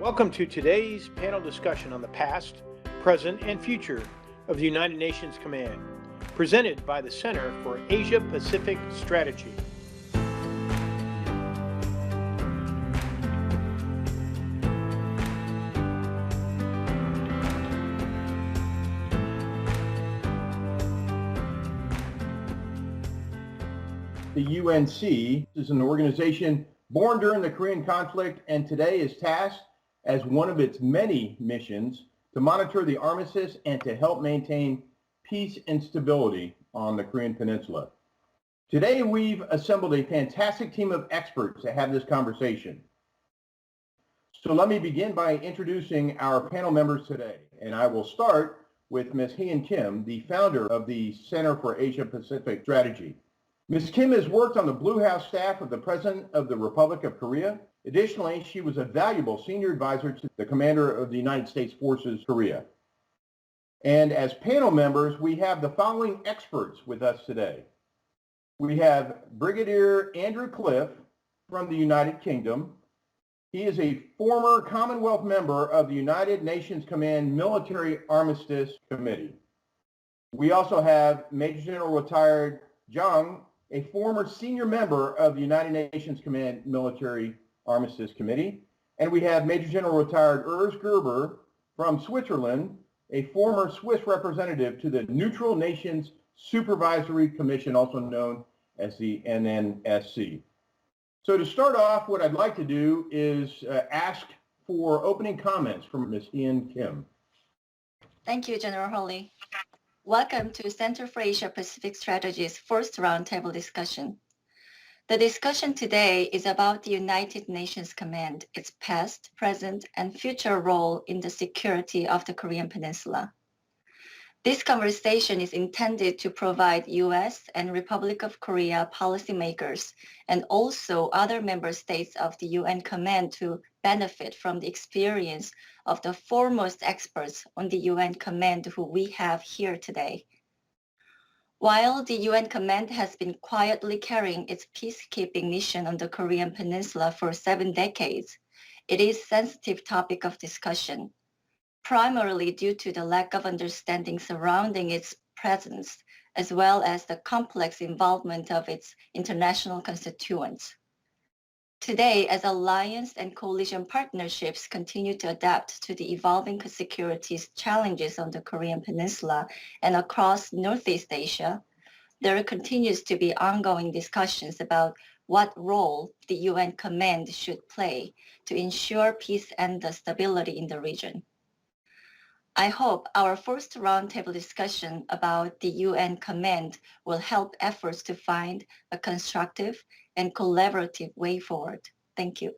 Welcome to today's panel discussion on the past, present, and future of the United Nations Command, presented by the Center for Asia-Pacific Strategy. The UNC is an organization born during the Korean conflict and today is tasked as one of its many missions to monitor the armistice and to help maintain peace and stability on the Korean Peninsula. Today we've assembled a fantastic team of experts to have this conversation. So let me begin by introducing our panel members today, and I will start with Ms. Hyun Kim, the founder of the Center for Asia-Pacific Strategy. Ms. Kim has worked on the Blue House staff of the President of the Republic of Korea. Additionally, she was a valuable senior advisor to the Commander of the United States Forces Korea. And as panel members, we have the following experts with us today. We have Brigadier Andrew Cliffe from the United Kingdom. He is a former Commonwealth Member of the United Nations Command Military Armistice Committee. We also have Major General retired Chang, a former senior member of the United Nations Command Military Armistice Committee. And we have Major General retired Urs Gerber from Switzerland, a former Swiss representative to the Neutral Nations Supervisory Commission, also known as the NNSC. So to start off, what I'd like to do is ask for opening comments from Ms. Hyun Kim. Thank you, General Hurley. Welcome to Center for Asia-Pacific Strategy's first roundtable discussion. The discussion today is about the United Nations Command, its past, present, and future role in the security of the Korean Peninsula. This conversation is intended to provide U.S. and Republic of Korea policymakers and also other member states of the UN Command to benefit from the experience of the foremost experts on the UN Command who we have here today. While the UN Command has been quietly carrying its peacekeeping mission on the Korean Peninsula for 7 decades, it is a sensitive topic of discussion, primarily due to the lack of understanding surrounding its presence, as well as the complex involvement of its international constituents. Today, as alliance and coalition partnerships continue to adapt to the evolving security challenges on the Korean Peninsula and across Northeast Asia, there continues to be ongoing discussions about what role the UN Command should play to ensure peace and stability in the region. I hope our first roundtable discussion about the UN Command will help efforts to find a constructive and collaborative way forward. Thank you.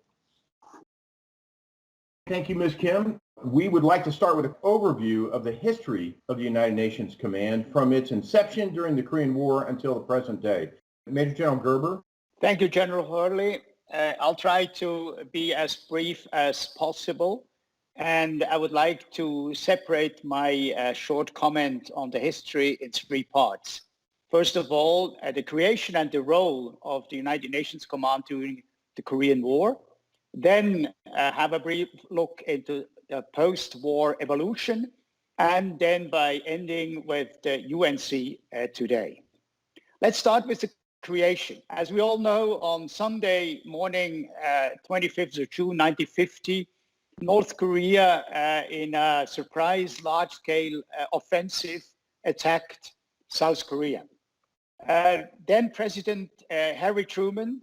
Thank you, Ms. Kim. We would like to start with an overview of the history of the United Nations Command from its inception during the Korean War until the present day. Major General Gerber. Thank you, General Hurley. I'll try to be as brief as possible. And I would like to separate my short comment on the history in 3 parts. First of all, the creation and the role of the United Nations Command during the Korean War. Then have a brief look into the post-war evolution. And then by ending with the UNC today. Let's start with the creation. As we all know, on Sunday morning, 25th of June, 1950, North Korea, in a surprise large-scale offensive, attacked South Korea. Then President Harry Truman,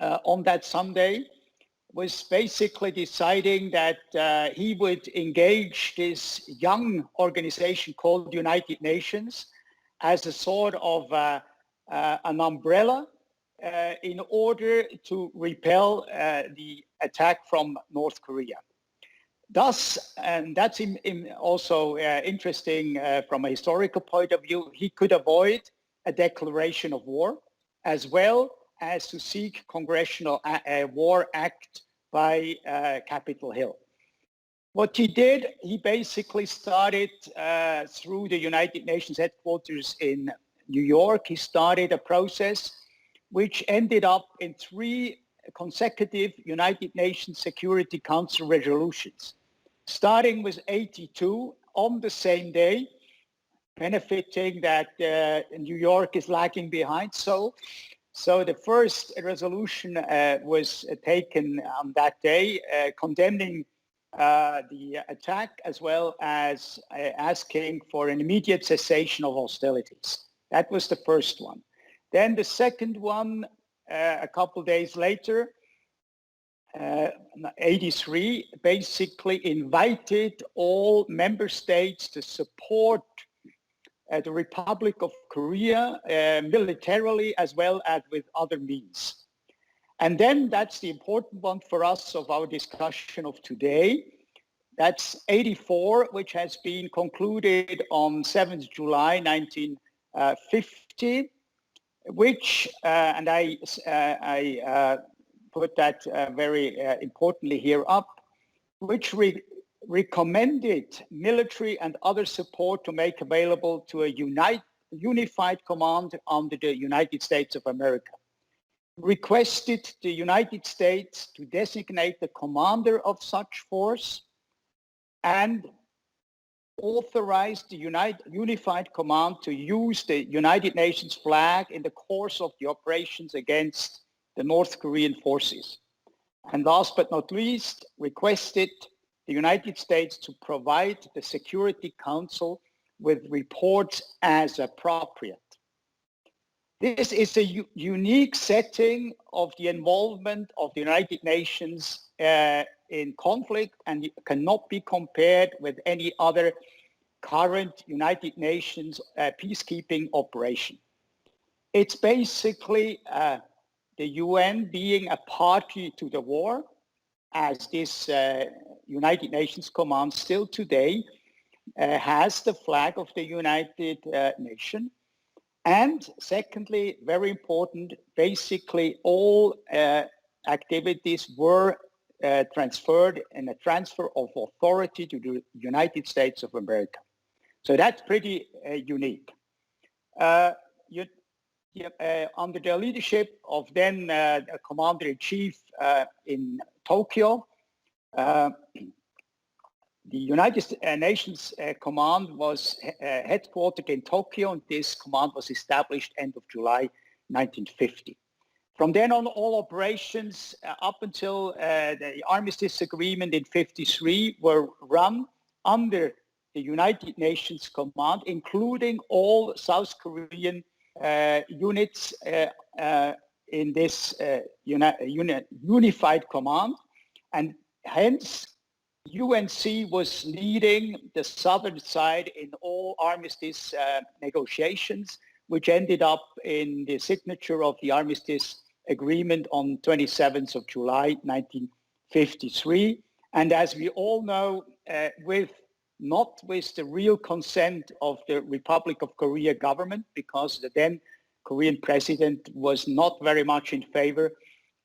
on that Sunday, was basically deciding that he would engage this young organization called the United Nations as a sort of an umbrella in order to repel the attack from North Korea. Thus, and that's also interesting from a historical point of view, he could avoid a declaration of war, as well as to seek congressional war act by Capitol Hill. What he did, he basically started through the United Nations headquarters in New York. He started a process which ended up in 3 consecutive United Nations Security Council resolutions, starting with 82 on the same day, benefiting that New York is lagging behind Seoul. So the first resolution was taken on that day, condemning the attack, as well as asking for an immediate cessation of hostilities. That was the first one. Then the second one, a couple days later, 83, basically invited all member states to support the Republic of Korea militarily, as well as with other means. And then that's the important one for us of our discussion of today. That's 84, which has been concluded on 7th July 1950, which, and I put that very importantly here up, which recommended military and other support to make available to a unified command under the United States of America, requested the United States to designate the commander of such force, and authorized the unified command to use the United Nations flag in the course of the operations against the North Korean forces. And last but not least, requested the United States to provide the Security Council with reports as appropriate. This is a unique setting of the involvement of the United Nations in conflict, and it cannot be compared with any other current United Nations peacekeeping operation. It's basically the UN being a party to the war, as this United Nations command still today has the flag of the United Nations. And secondly, very important, basically all activities were transferred in a transfer of authority to the United States of America. So that's pretty unique. Under the leadership of then Commander-in-Chief in Tokyo, the United Nations Command was headquartered in Tokyo, and this command was established end of July 1950. From then on, all operations up until the Armistice Agreement in 53 were run under the United Nations Command, including all South Korean units in this unified command, and hence UNC was leading the southern side in all armistice negotiations, which ended up in the signature of the Armistice Agreement on 27th of July 1953. And as we all know, not with the real consent of the Republic of Korea government, because the then Korean president was not very much in favor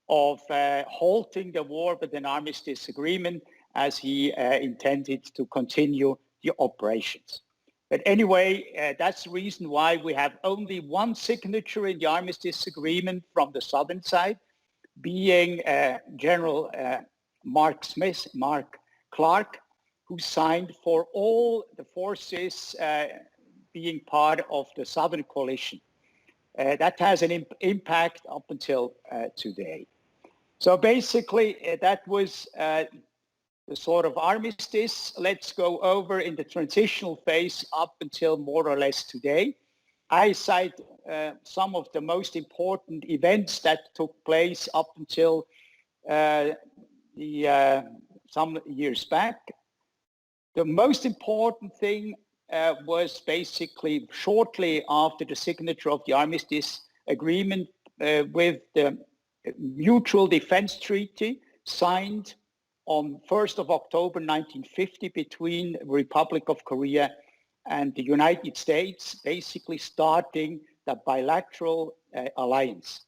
of halting the war with an armistice agreement, as he intended to continue the operations. But anyway, that's the reason why we have only one signature in the armistice agreement from the southern side, being General Mark Clark, who signed for all the forces being part of the Southern Coalition. That has an impact up until today. So basically, that was the sort of armistice. Let's go over in the transitional phase up until more or less today. I cite some of the most important events that took place up until some years back. The most important thing was basically shortly after the signature of the Armistice Agreement with the Mutual Defense Treaty signed on 1st of October 1950 between the Republic of Korea and the United States, basically starting the bilateral alliance.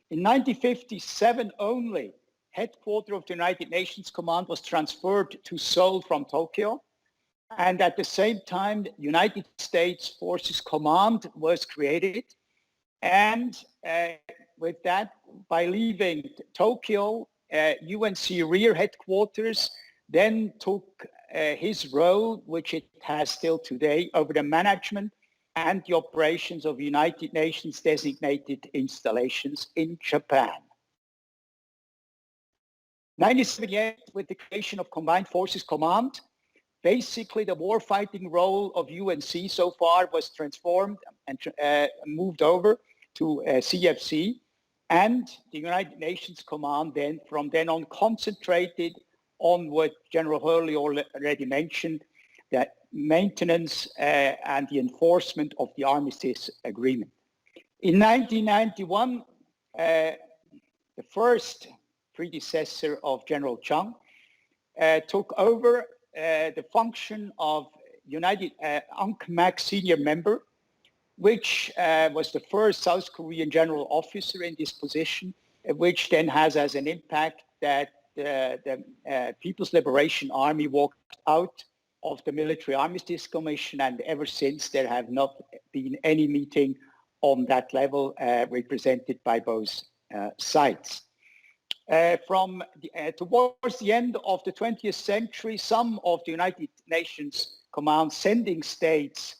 In 1957 only, headquarters of the United Nations Command was transferred to Seoul from Tokyo. And at the same time, the United States Forces Command was created. And with that by leaving Tokyo, UNC Rear headquarters then took his role, which it has still today, over the management and the operations of United Nations designated installations in Japan. 1978, with the creation of Combined Forces Command, basically the warfighting role of UNC so far was transformed and moved over to CFC, and the United Nations Command then from then on concentrated on what General Hurley already mentioned, that maintenance and the enforcement of the Armistice Agreement. In 1991, the first predecessor of General Chang took over the function of UNCMAC senior member, which was the first South Korean general officer in this position, which then has as an impact that the People's Liberation Army walked out of the Military Armistice Commission, and ever since there have not been any meeting on that level represented by both sides. Towards the end of the 20th century, some of the United Nations Command sending states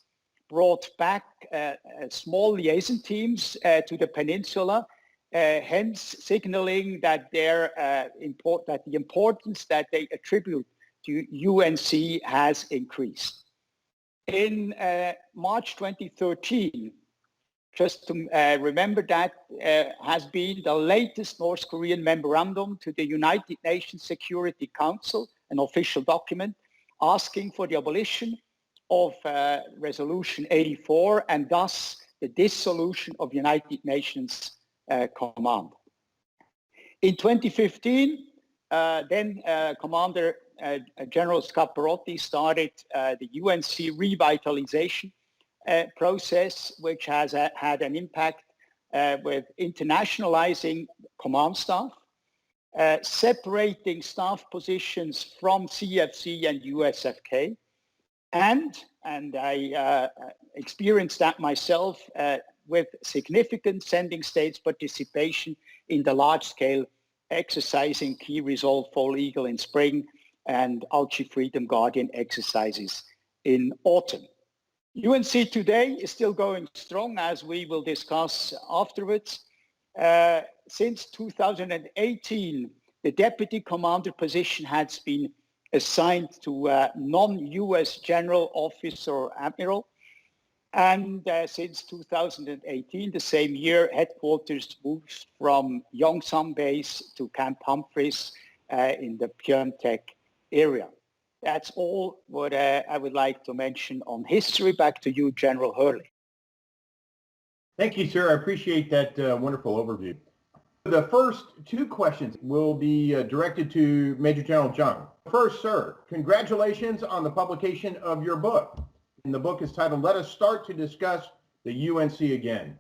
brought back small liaison teams to the peninsula, hence signaling that that the importance that they attribute to UNC has increased. In March 2013, just to remember that has been the latest North Korean memorandum to the United Nations Security Council, an official document asking for the abolition of Resolution 84 and thus the dissolution of United Nations Command. In 2015, then Commander General Scaparotti started the UNC revitalization process, which has had an impact with internationalizing command staff, separating staff positions from CFC and USFK, and I experienced that myself with significant sending states participation in the large-scale exercising Key Resolve Fall Eagle in spring and Alchi Freedom Guardian exercises in autumn. UNC today is still going strong, as we will discuss afterwards. Since 2018, the deputy commander position has been assigned to a non-US general officer or admiral. And since 2018, the same year, headquarters moved from Yongsan Base to Camp Humphreys in the Pyeongtaek area. That's all what I would like to mention on history. Back to you, General Hurley. Thank you, sir. I appreciate that wonderful overview. The first two questions will be directed to Major General Chang. First, sir, congratulations on the publication of your book. And the book is titled, Let Us Start to Discuss the UNC Again.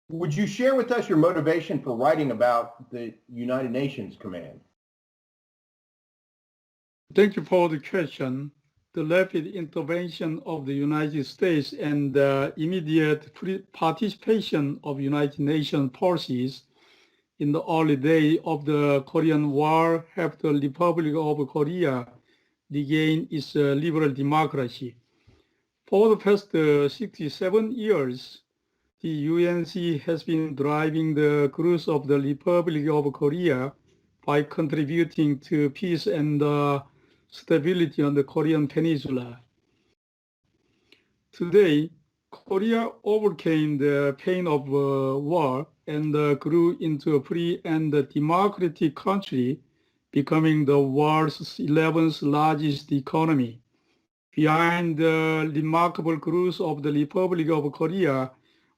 Would you share with us your motivation for writing about the United Nations Command? Thank you for the question. The rapid intervention of the United States and the immediate participation of United Nations forces in the early days of the Korean War helped the Republic of Korea regain its liberal democracy. For the past 67 years, the UNC has been driving the growth of the Republic of Korea by contributing to peace and stability on the Korean Peninsula. Today, Korea overcame the pain of war and grew into a free and democratic country, becoming the world's 11th largest economy. Behind the remarkable growth of the Republic of Korea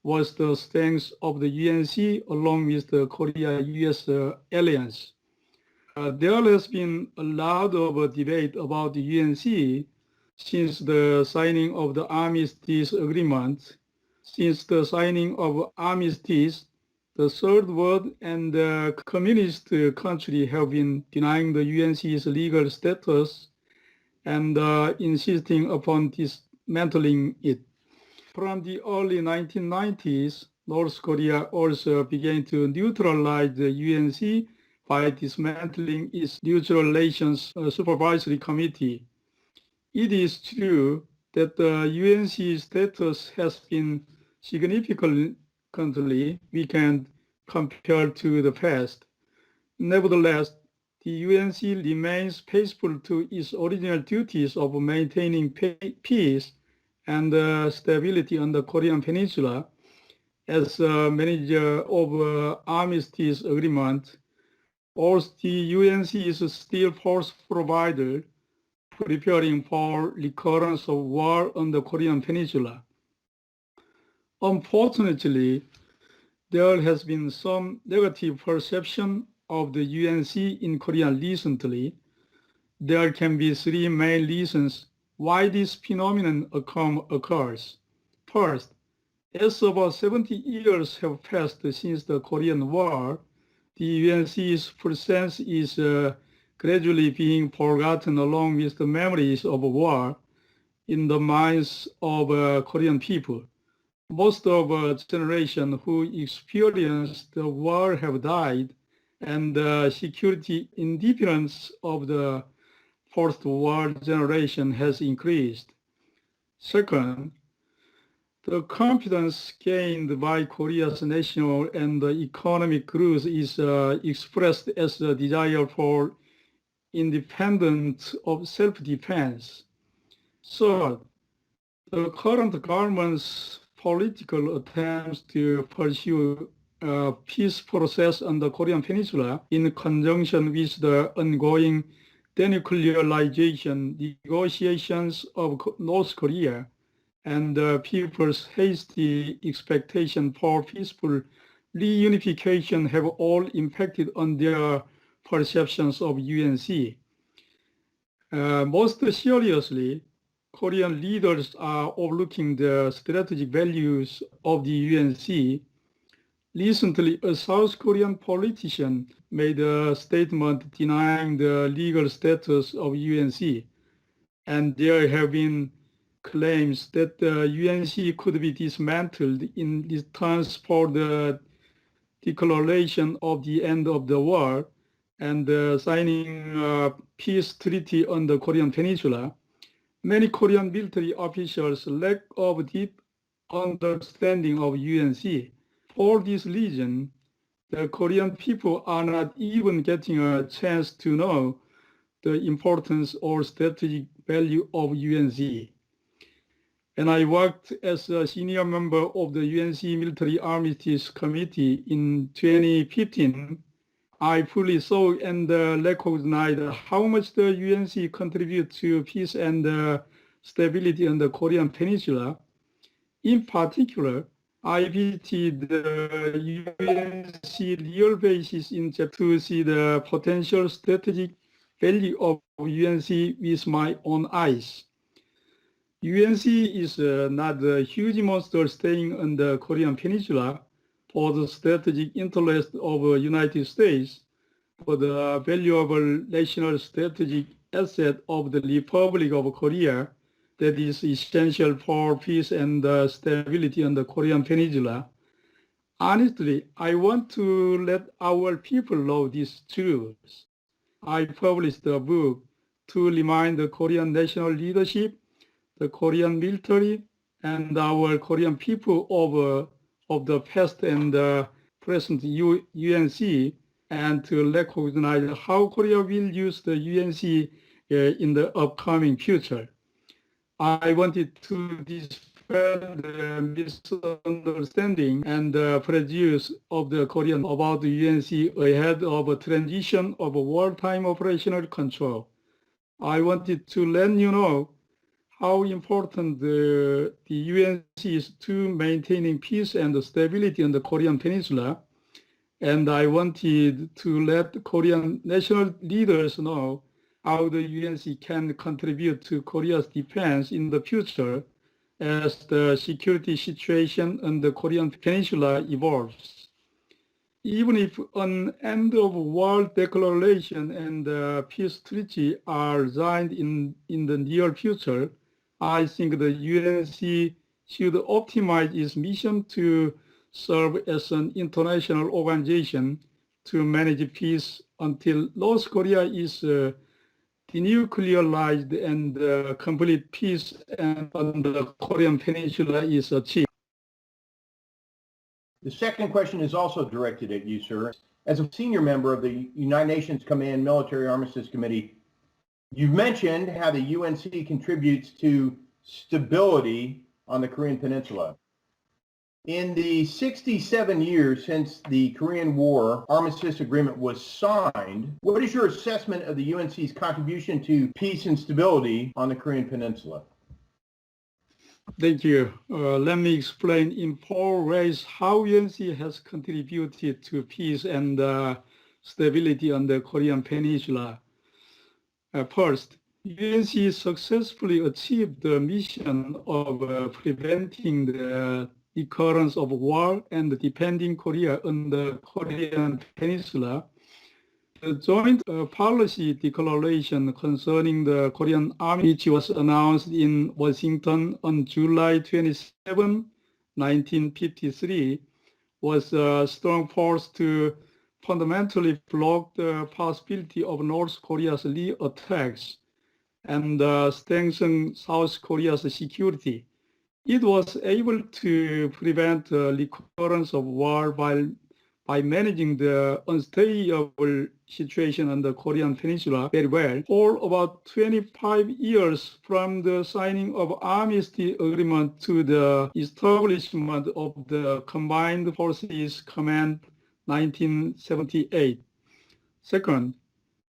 was the strength of the UNC along with the Korea-US alliance. There has been a lot of debate about the UNC since the signing of the Armistice Agreement. Since the signing of Armistice, the Third World and the communist country have been denying the UNC's legal status and insisting upon dismantling it. From the early 1990s, North Korea also began to neutralize the UNC by dismantling its Neutral Relations Supervisory Committee. It is true that the UNC status has been significantly weakened compared to the past. Nevertheless, the UNC remains faithful to its original duties of maintaining peace and stability on the Korean Peninsula as a manager of armistice agreement. Also, the UNC is still force provider preparing for recurrence of war on the Korean Peninsula. Unfortunately, there has been some negative perception of the UNC in Korea recently. There can be three main reasons why this phenomenon occurs. First, as about 70 years have passed since the Korean War, the UNC's presence is gradually being forgotten along with the memories of war in the minds of Korean people. Most of a generation who experienced the war have died, and the security indifference of the post-war generation has increased. Second, the confidence gained by Korea's national and economic growth is expressed as a desire for independence of self-defense. Third, the current government's political attempts to pursue a peace process on the Korean Peninsula in conjunction with the ongoing denuclearization negotiations of North Korea and the people's hasty expectation for peaceful reunification have all impacted on their perceptions of UNC. Most seriously, Korean leaders are overlooking the strategic values of the UNC. Recently, a South Korean politician made a statement denying the legal status of UNC, and there have been claims that the UNC could be dismantled in return for the declaration of the end of the war and signing a peace treaty on the Korean Peninsula. Many Korean military officials lack of deep understanding of UNC. For this reason, the Korean people are not even getting a chance to know the importance or strategic value of UNC. And I worked as a senior member of the UNC Military Armistice Committee in 2015. I fully saw and recognized how much the UNC contributes to peace and stability on the Korean Peninsula. In particular, I visited the UNC Rear bases in Japan to see the potential strategic value of UNC with my own eyes. UNC is not a huge monster staying on the Korean Peninsula for the strategic interest of the United States, but the valuable national strategic asset of the Republic of Korea that is essential for peace and stability on the Korean Peninsula. Honestly, I want to let our people know these truths. I published a book to remind the Korean national leadership, the Korean military, and our Korean people of the past and present UNC, and to recognize how Korea will use the UNC in the upcoming future. I wanted to dispel the misunderstanding and prejudice of the Korean about the UNC ahead of a transition of a wartime operational control. I wanted to let you know how important the UNC is to maintaining peace and stability on the Korean Peninsula. And I wanted to let Korean national leaders know how the UNC can contribute to Korea's defense in the future as the security situation on the Korean Peninsula evolves. Even if an end of war declaration and peace treaty are signed in the near future, I think the UNC should optimize its mission to serve as an international organization to manage peace until North Korea is denuclearized and complete peace on the Korean Peninsula is achieved. The second question is also directed at you, sir. As a senior member of the United Nations Command Military Armistice Committee, you've mentioned how the UNC contributes to stability on the Korean Peninsula. In the 67 years since the Korean War Armistice Agreement was signed, what is your assessment of the UNC's contribution to peace and stability on the Korean Peninsula? Thank you. Let me explain in 4 ways how UNC has contributed to peace and stability on the Korean Peninsula. First, UNC successfully achieved the mission of preventing the recurrence of war and defending Korea on the Korean Peninsula. The joint policy declaration concerning the Korean Army, which was announced in Washington on July 27, 1953, was a strong force to fundamentally block the possibility of North Korea's re-attacks and strengthen South Korea's security. It was able to prevent the recurrence of war by managing the unstable situation on the Korean Peninsula very well. For about 25 years from the signing of Armistice Agreement to the establishment of the Combined Forces Command 1978. Second,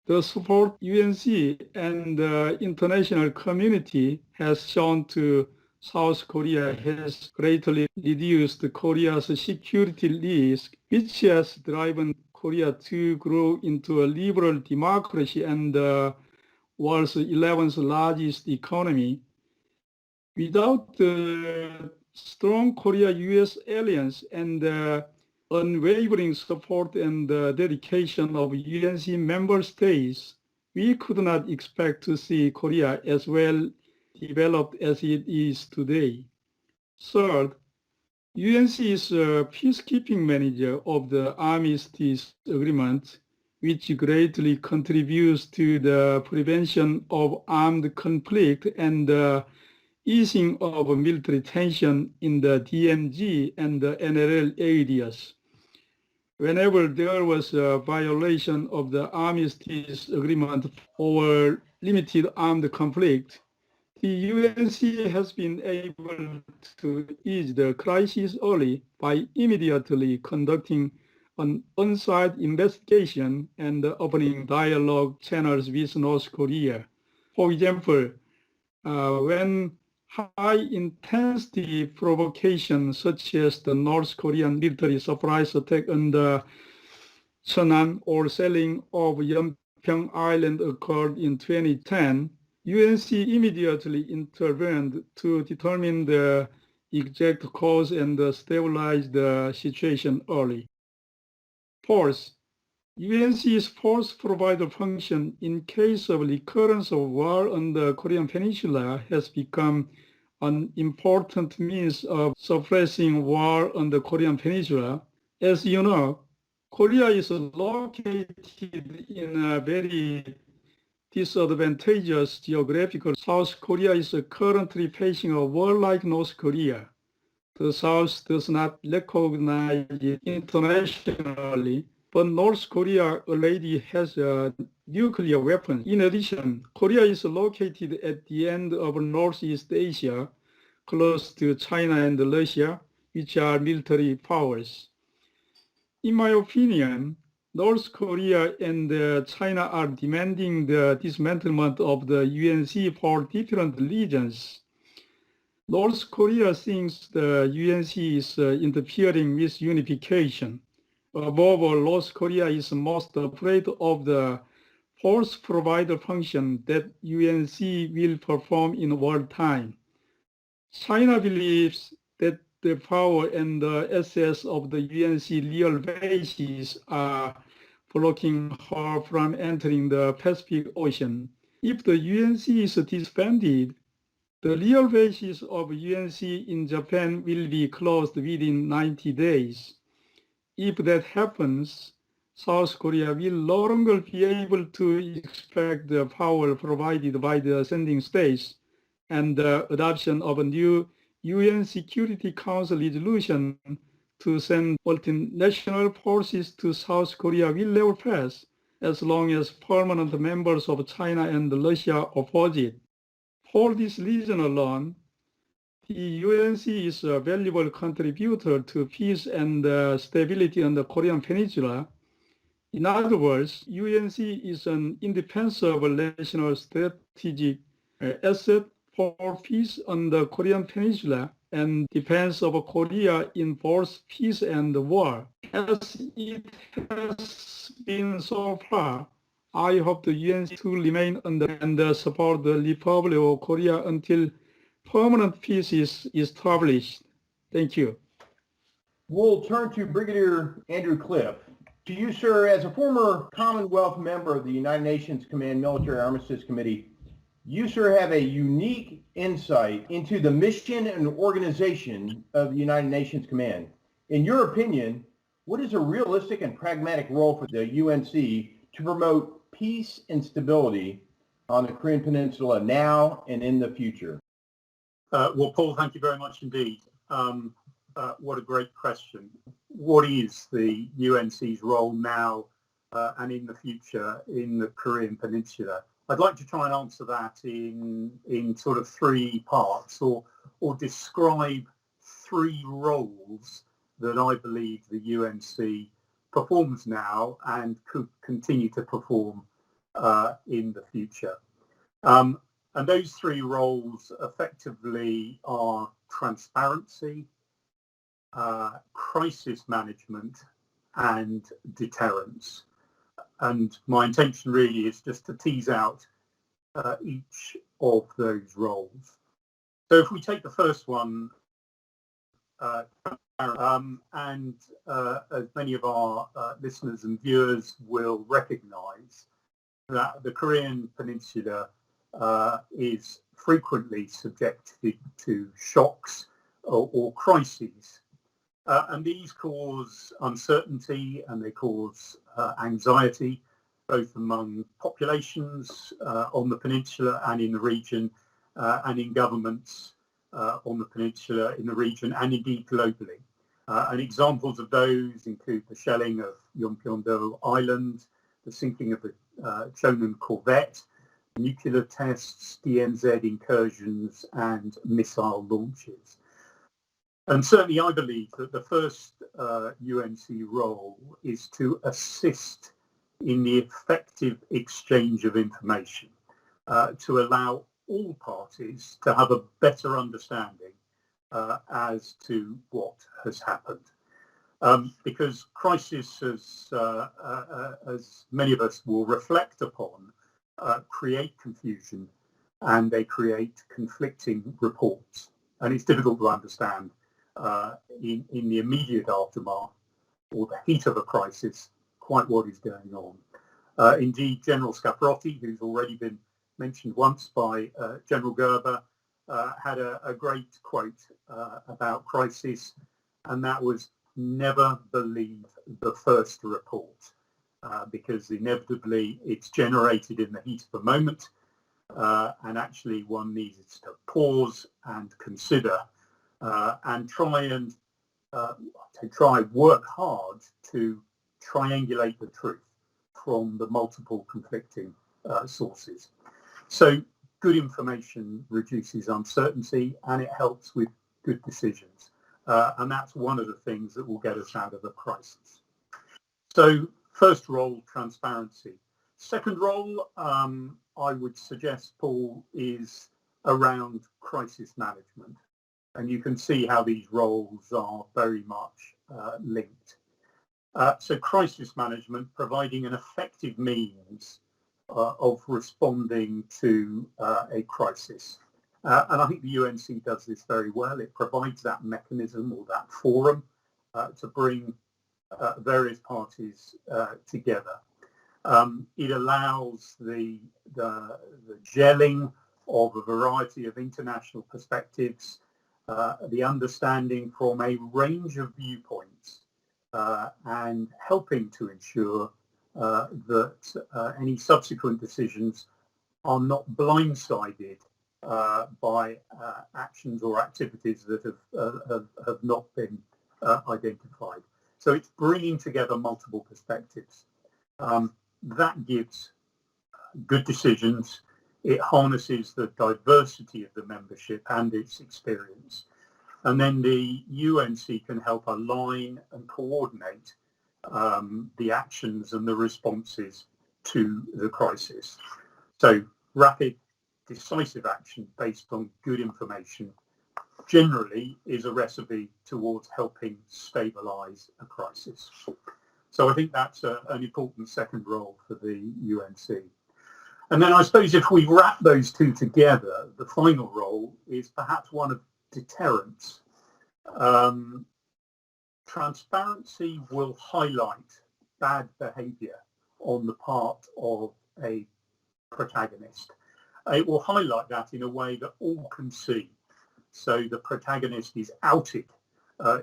the support UNC and the international community has shown to South Korea has greatly reduced Korea's security risk, which has driven Korea to grow into a liberal democracy and the world's 11th largest economy. Without the strong Korea-US alliance and the unwavering support and dedication of UNC member states, we could not expect to see Korea as well developed as it is today. Third, UNC is a peacekeeping manager of the Armistice Agreement, which greatly contributes to the prevention of armed conflict and the easing of military tension in the DMZ and the NRL areas. Whenever there was a violation of the Armistice Agreement or limited armed conflict, the UNC has been able to ease the crisis early by immediately conducting an on-site investigation and opening dialogue channels with North Korea. For example, when high-intensity provocations such as the North Korean military surprise attack on the Cheonan or selling of Yeonpyeong Island occurred in 2010, UNC immediately intervened to determine the exact cause and stabilize the situation early. Fourth, UNC's force provider function in case of recurrence of war on the Korean Peninsula has become an important means of suppressing war on the Korean Peninsula. As you know, Korea is located in a very disadvantageous geographical. South Korea is currently facing a war like North Korea. The South does not recognize it internationally, but North Korea already has a nuclear weapon. In addition, Korea is located at the end of Northeast Asia, close to China and Russia, which are military powers. In my opinion, North Korea and China are demanding the dismantlement of the UNC for different reasons. North Korea thinks the UNC is interfering with unification. Above all, North Korea is most afraid of the force provider function that UNC will perform in wartime. China believes that the power and the assets of the UNC Rear bases are blocking her from entering the Pacific Ocean. If the UNC is disbanded, The real bases of UNC in Japan will be closed within 90 days. If that happens, South Korea will no longer be able to expect the power provided by the sending states, and the adoption of a new UN Security Council resolution to send multinational forces to South Korea will never pass as long as permanent members of China and Russia oppose it. For this reason alone, the UNC is a valuable contributor to peace and stability on the Korean Peninsula. In other words, UNC is an indispensable national strategic asset for peace on the Korean Peninsula and defense of Korea in both peace and war. As it has been so far, I hope the UNC to remain under and support the Republic of Korea until permanent peace is established. Thank you. We'll turn to Brigadier Andrew Cliffe. To you, sir, as a former Commonwealth member of the United Nations Command Military Armistice Committee, you, sir, have a unique insight into the mission and organization of the United Nations Command. In your opinion, what is a realistic and pragmatic role for the UNC to promote peace and stability on the Korean Peninsula now and in the future? Well, Paul, thank you very much indeed. What a great question. What is the UNC's role now and in the future in the Korean Peninsula? I'd like to try and answer that in sort of three parts, or describe three roles that I believe the UNC performs now and could continue to perform in the future. And those three roles effectively are transparency, crisis management, and deterrence. And my intention really is just to tease out each of those roles. So if we take the first one, and as many of our listeners and viewers will recognize, that the Korean Peninsula is frequently subjected to shocks or crises. And these cause uncertainty and they cause anxiety, both among populations on the peninsula and in the region, and in governments on the peninsula, in the region, and indeed globally. And examples of those include the shelling of Yeonpyeong-do Island, the sinking of the Chonan corvette, nuclear tests, DMZ incursions, and missile launches. And certainly I believe that the first UNC role is to assist in the effective exchange of information, to allow all parties to have a better understanding as to what has happened. Because crisis, as many of us will reflect upon, create confusion and they create conflicting reports. And it's difficult to understand in the immediate aftermath or the heat of a crisis quite what is going on. Indeed, General Scaparotti, who's already been mentioned once by General Gerber, had a great quote about crisis, and that was, never believe the first report, because inevitably it's generated in the heat of a moment, and actually one needs to pause and consider and work hard to triangulate the truth from the multiple conflicting sources. So good information reduces uncertainty and it helps with good decisions. And that's one of the things that will get us out of a crisis. So first role, transparency. Second role, I would suggest, Paul, is around crisis management. And you can see how these roles are very much linked. So crisis management, providing an effective means of responding to a crisis. And I think the UNC does this very well. It provides that mechanism or that forum to bring various parties together. It allows the gelling of a variety of international perspectives, the understanding from a range of viewpoints, and helping to ensure that any subsequent decisions are not blindsided by actions or activities that have not been identified. So it's bringing together multiple perspectives. That gives good decisions. It harnesses the diversity of the membership and its experience. And then the UNC can help align and coordinate the actions and the responses to the crisis. So rapid, decisive action based on good information generally is a recipe towards helping stabilize a crisis. So I think that's an important second role for the UNC. And then I suppose if we wrap those two together, the final role is perhaps one of deterrence. Transparency will highlight bad behavior on the part of a protagonist. It will highlight that in a way that all can see. So the protagonist is outed,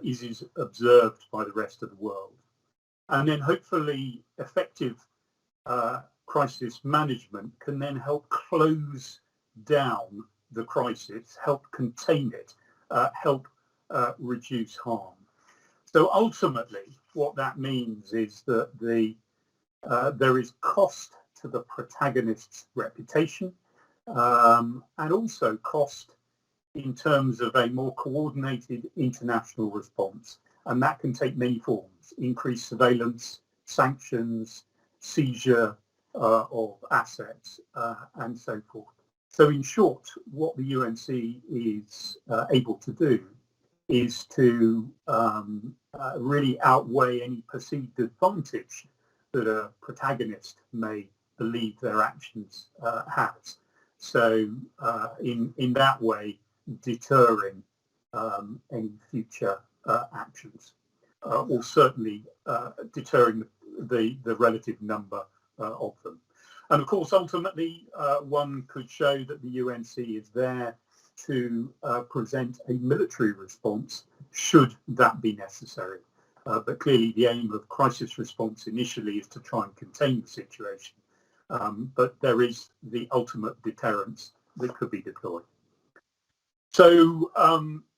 is observed by the rest of the world. And then hopefully effective crisis management can then help close down the crisis, help contain it, help reduce harm. So ultimately, what that means is that there is cost to the protagonist's reputation, and also cost in terms of a more coordinated international response. And that can take many forms: increased surveillance, sanctions, seizure of assets, and so forth. So in short, what the UNC is able to do is to really outweigh any perceived advantage that a protagonist may believe their actions has. So in that way, deterring any future actions, or certainly deterring the relative number of them. And of course, ultimately, one could show that the UNC is there to present a military response should that be necessary. But clearly the aim of crisis response initially is to try and contain the situation. But there is the ultimate deterrence that could be deployed. So,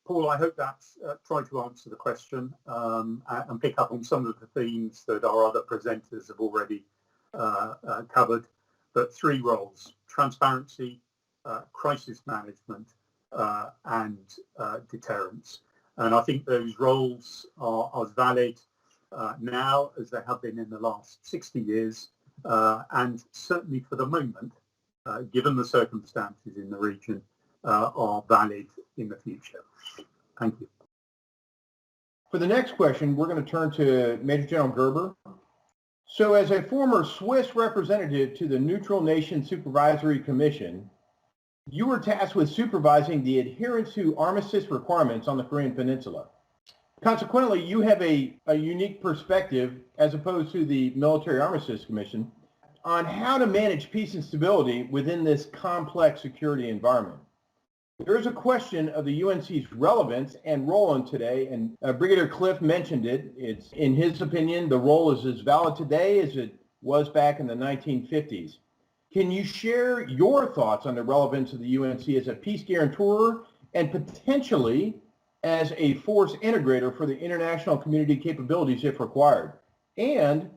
Paul, I hope that's tried to answer the question and pick up on some of the themes that our other presenters have already covered. But three roles: transparency, crisis management, and deterrence. And I think those roles are as valid now as they have been in the last 60 years, and certainly for the moment, given the circumstances in the region, are valid in the future. Thank you. For the next question, we're going to turn to Major General Gerber. So as a former Swiss representative to the Neutral Nation Supervisory Commission, you were tasked with supervising the adherence to armistice requirements on the Korean Peninsula. Consequently, you have a unique perspective, as opposed to the Military Armistice Commission, on how to manage peace and stability within this complex security environment. There is a question of the UNC's relevance and role in today, and Brigadier Cliffe mentioned it. It's, in his opinion, the role is as valid today as it was back in the 1950s. Can you share your thoughts on the relevance of the UNC as a peace guarantor and potentially as a force integrator for the international community capabilities if required? And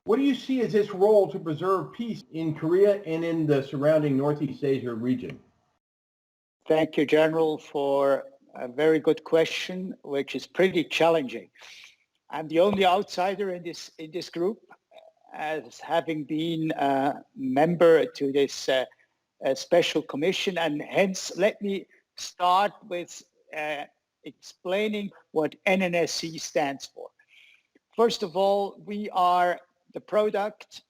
what do you see as its role to preserve peace in Korea and in the surrounding Northeast Asia region? Thank you, General, for a very good question, which is pretty challenging. I'm the only outsider in this group, as having been a member to this special commission, and hence let me start with explaining what NNSC stands for. First of all, we are the product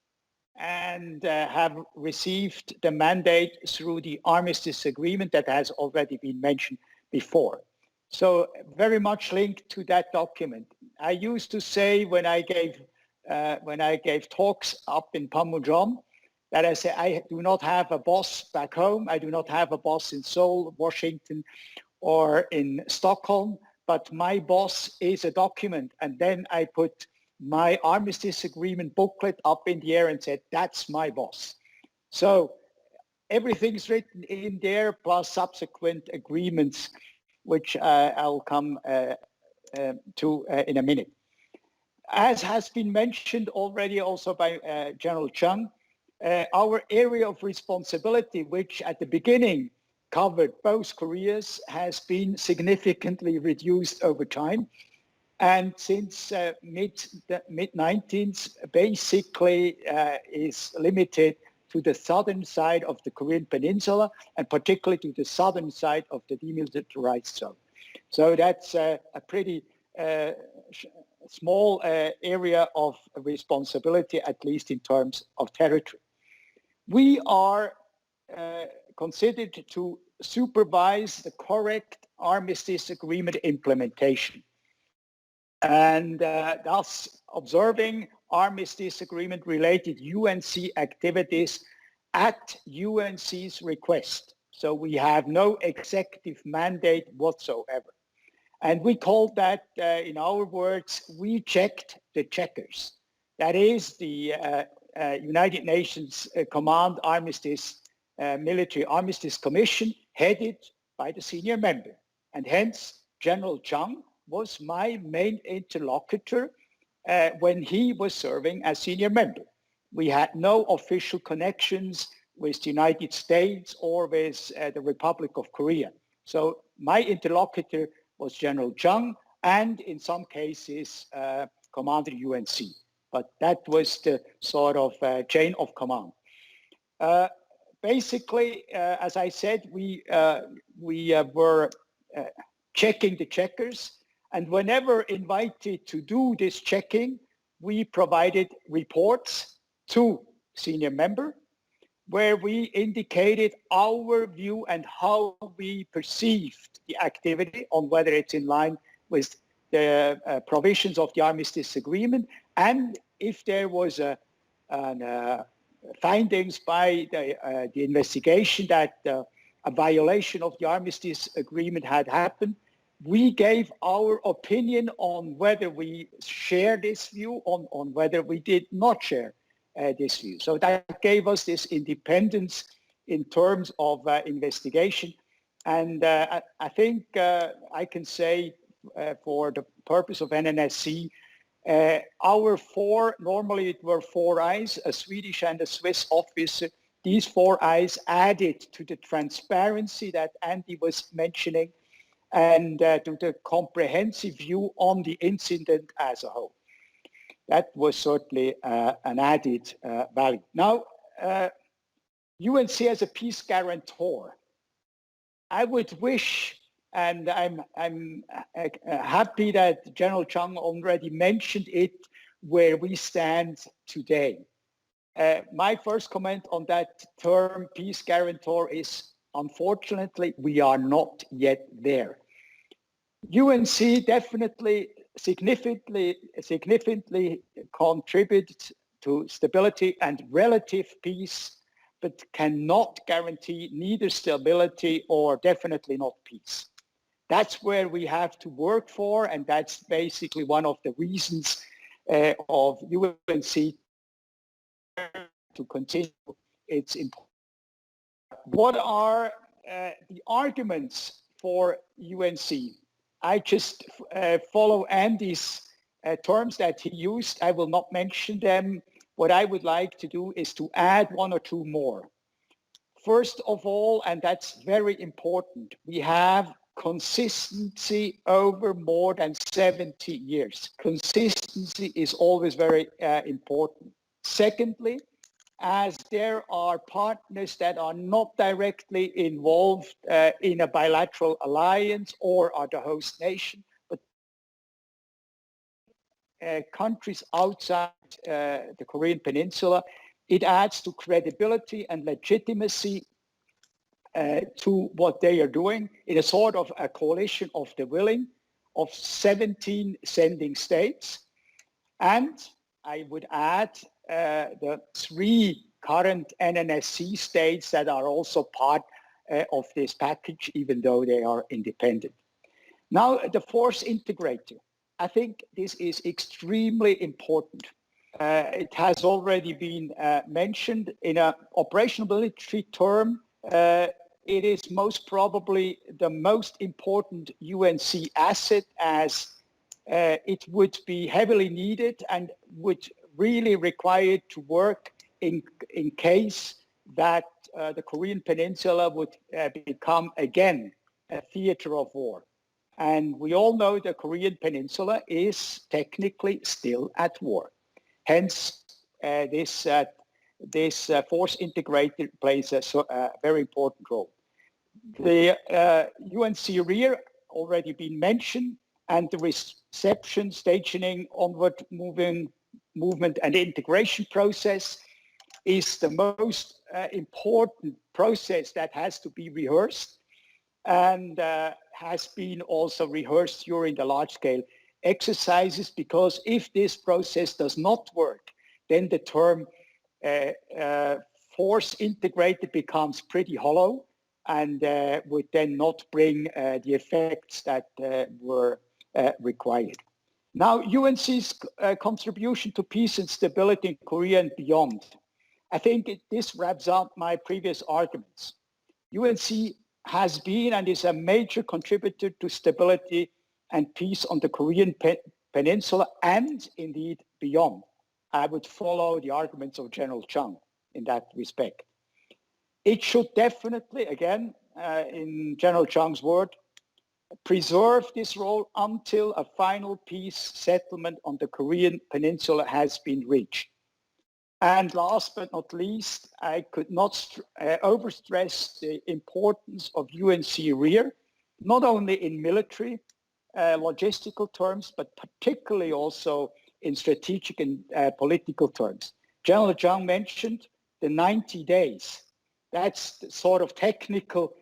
and have received the mandate through the Armistice Agreement that has already been mentioned before. So very much linked to that document. I used to say when I gave talks up in Panmunjom that I say I do not have a boss back home. I do not have a boss in Seoul, Washington, or in Stockholm, but my boss is a document. And then I put my armistice agreement booklet up in the air and said, that's my boss. So everything's written in there, plus subsequent agreements, which I'll come to in a minute. As has been mentioned already also by General Chang, our area of responsibility, which at the beginning covered both Koreas, has been significantly reduced over time. And since mid-19th, basically is limited to the southern side of the Korean Peninsula, and particularly to the southern side of the demilitarized zone. So that's a pretty small area of responsibility, at least in terms of territory. We are considered to supervise the correct armistice agreement implementation, and thus observing armistice agreement related UNC activities at UNC's request. So we have no executive mandate whatsoever. And we call that, in our words, we checked the checkers. That is the United Nations Command Armistice Military Armistice Commission, headed by the senior member. And hence, General Chang was my main interlocutor when he was serving as senior member. We had no official connections with the United States or with the Republic of Korea. So my interlocutor was General Chang, and in some cases, Commander UNC. But that was the sort of chain of command. Basically, as I said, we were checking the checkers, and whenever invited to do this checking, we provided reports to senior member, where we indicated our view and how we perceived the activity, on whether it's in line with the provisions of the armistice agreement, and if there was findings by the investigation that a violation of the armistice agreement had happened, we gave our opinion on whether we share this view, on whether we did not share this view. So that gave us this independence in terms of investigation. And I think I can say for the purpose of NNSC, our four, normally it were 4 eyes, a Swedish and a Swiss officer. These 4 eyes added to the transparency that Andy was mentioning, and to the comprehensive view on the incident as a whole. That was certainly an added value. Now, UNC as a peace guarantor, I would wish, and I'm happy that General Chang already mentioned it, where we stand today. My first comment on that term, peace guarantor, is unfortunately we are not yet there. UNC definitely significantly contributed to stability and relative peace, but cannot guarantee neither stability or definitely not peace. That's where we have to work for, and that's basically one of the reasons of UNC to continue its importance. What are the arguments for UNC? I just follow Andy's terms that he used. I will not mention them. What I would like to do is to add 1 or 2 more. First of all, and that's very important, we have consistency over more than 70 years. Consistency is always very important. Secondly, as there are partners that are not directly involved in a bilateral alliance or are the host nation, but countries outside the Korean Peninsula, it adds to credibility and legitimacy to what they are doing. It is sort of a coalition of the willing of 17 sending states. And I would add the 3 current NNSC states that are also part of this package, even though they are independent. Now, the force integrator. I think this is extremely important. It has already been mentioned in an operational military term. It is most probably the most important UNC asset, as it would be heavily needed and would really require to work in case that the Korean Peninsula would become again a theater of war. And we all know the Korean Peninsula is technically still at war. Hence, this force integrator plays a very important role. The UNC Rear already been mentioned, and the reception, stationing, onward movement and integration process is the most important process that has to be rehearsed and has been also rehearsed during the large-scale exercises, because if this process does not work, then the term force integrated becomes pretty hollow and would then not bring the effects that were required. Now, UNC's contribution to peace and stability in Korea and beyond. I think this wraps up my previous arguments. UNC has been and is a major contributor to stability and peace on the Korean Peninsula and indeed beyond. I would follow the arguments of General Chang in that respect. It should definitely, again, in General Chang's word, preserve this role until a final peace settlement on the Korean Peninsula has been reached. And last but not least, I could not overstress the importance of UNC Rear, not only in military, logistical terms, but particularly also in strategic and political terms. General Chang mentioned the 90 days. That's the sort of technical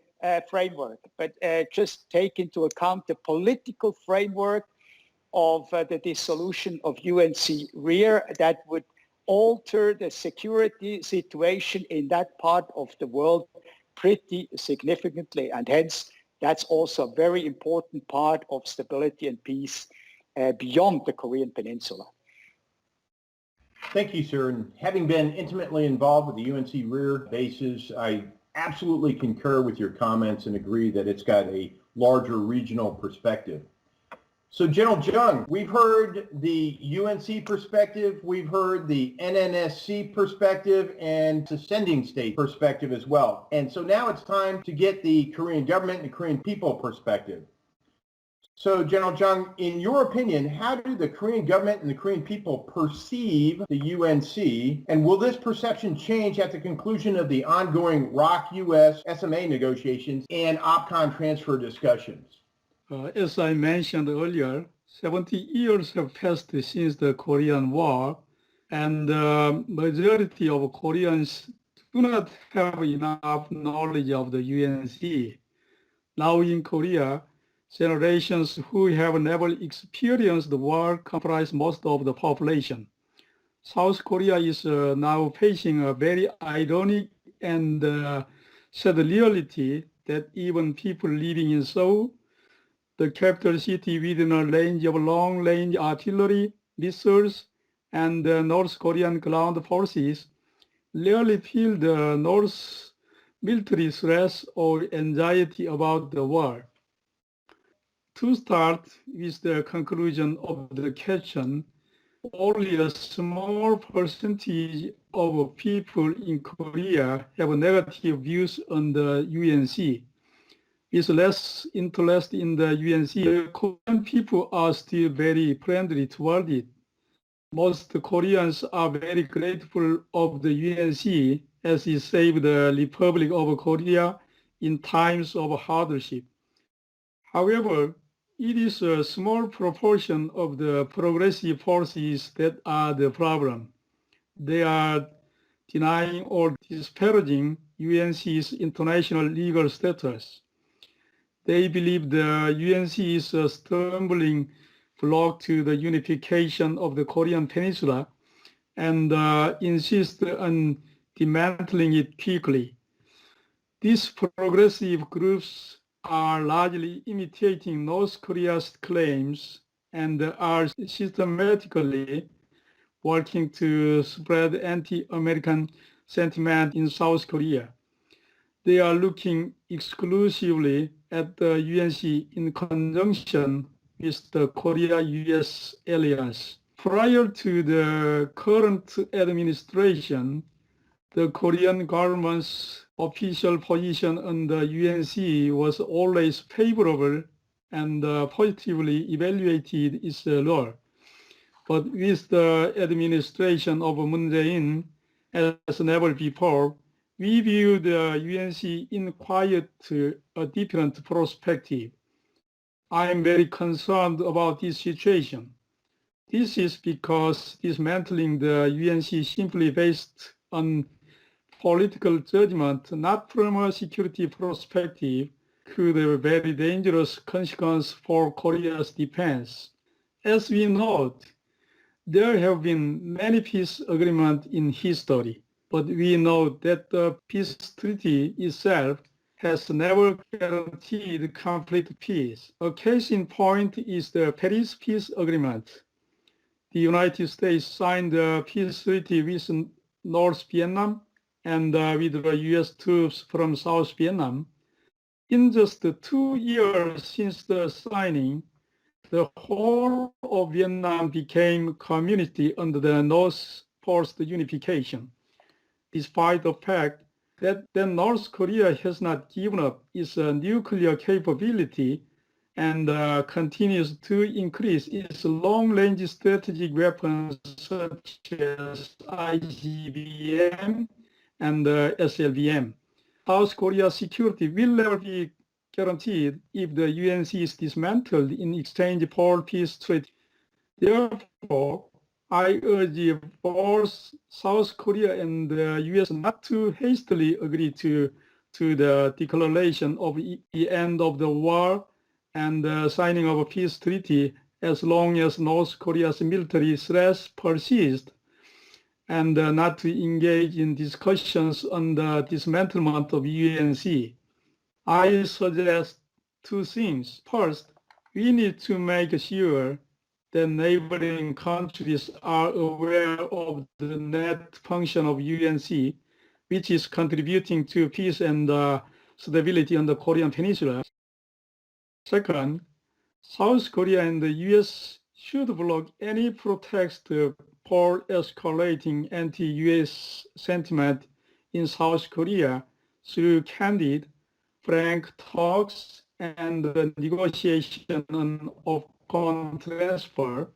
framework, but just take into account the political framework of the dissolution of UNC Rear that would alter the security situation in that part of the world pretty significantly. And hence, that's also a very important part of stability and peace beyond the Korean Peninsula. Thank you, sir. And having been intimately involved with the UNC Rear bases, I absolutely concur with your comments and agree that it's got a larger regional perspective. So General Jung, we've heard the UNC perspective, we've heard the NNSC perspective, and the sending state perspective as well. And so now it's time to get the Korean government and the Korean people perspective. So General Jung, in your opinion, how do the Korean government and the Korean people perceive the UNC, and will this perception change at the conclusion of the ongoing ROK-US SMA negotiations and OPCON transfer discussions? As I mentioned earlier, 70 years have passed since the Korean War, and the majority of Koreans do not have enough knowledge of the UNC. Now in Korea, generations who have never experienced the war comprise most of the population. South Korea is now facing a very ironic and sad reality that even people living in Seoul, the capital city within a range of long-range artillery, missiles, and North Korean ground forces, rarely feel the North military stress or anxiety about the war. To start with the conclusion of the question, only a small percentage of people in Korea have negative views on the UNC. With less interest in the UNC, Korean people are still very friendly toward it. Most Koreans are very grateful of the UNC as it saved the Republic of Korea in times of hardship. However, it is a small proportion of the progressive forces that are the problem. They are denying or disparaging UNC's international legal status. They believe the UNC is a stumbling block to the unification of the Korean Peninsula and insist on dismantling it quickly. These progressive groups are largely imitating North Korea's claims and are systematically working to spread anti-American sentiment in South Korea. They are looking exclusively at the UNC in conjunction with the Korea-US alliance. Prior to the current administration, the Korean government's official position on the UNC was always favorable and positively evaluated its role. But with the administration of Moon Jae-in, as never before, we view the UNC in quite a different perspective. I am very concerned about this situation. This is because dismantling the UNC simply based on political judgment, not from a security perspective, could have a very dangerous consequence for Korea's defense. As we note, there have been many peace agreements in history, but we know that the peace treaty itself has never guaranteed complete peace. A case in point is the Paris Peace Agreement. The United States signed the peace treaty with North Vietnam and withdrew U.S. troops from South Vietnam. In just 2 years since the signing, the whole of Vietnam became community under the North post-unification, despite the fact that North Korea has not given up its nuclear capability and continues to increase its long-range strategic weapons such as ICBM and SLBM. South Korea's security will never be guaranteed if the UNC is dismantled in exchange for peace treaty. Therefore, I urge both South Korea and the US not to hastily agree to the declaration of the end of the war and the signing of a peace treaty as long as North Korea's military threats persist, and not to engage in discussions on the dismantlement of UNC. I suggest 2 things. First, we need to make sure that neighboring countries are aware of the net function of UNC, which is contributing to peace and stability on the Korean Peninsula. Second, South Korea and the US should block any pretext for escalating anti-US sentiment in South Korea through candid, frank talks and negotiation of con transfer,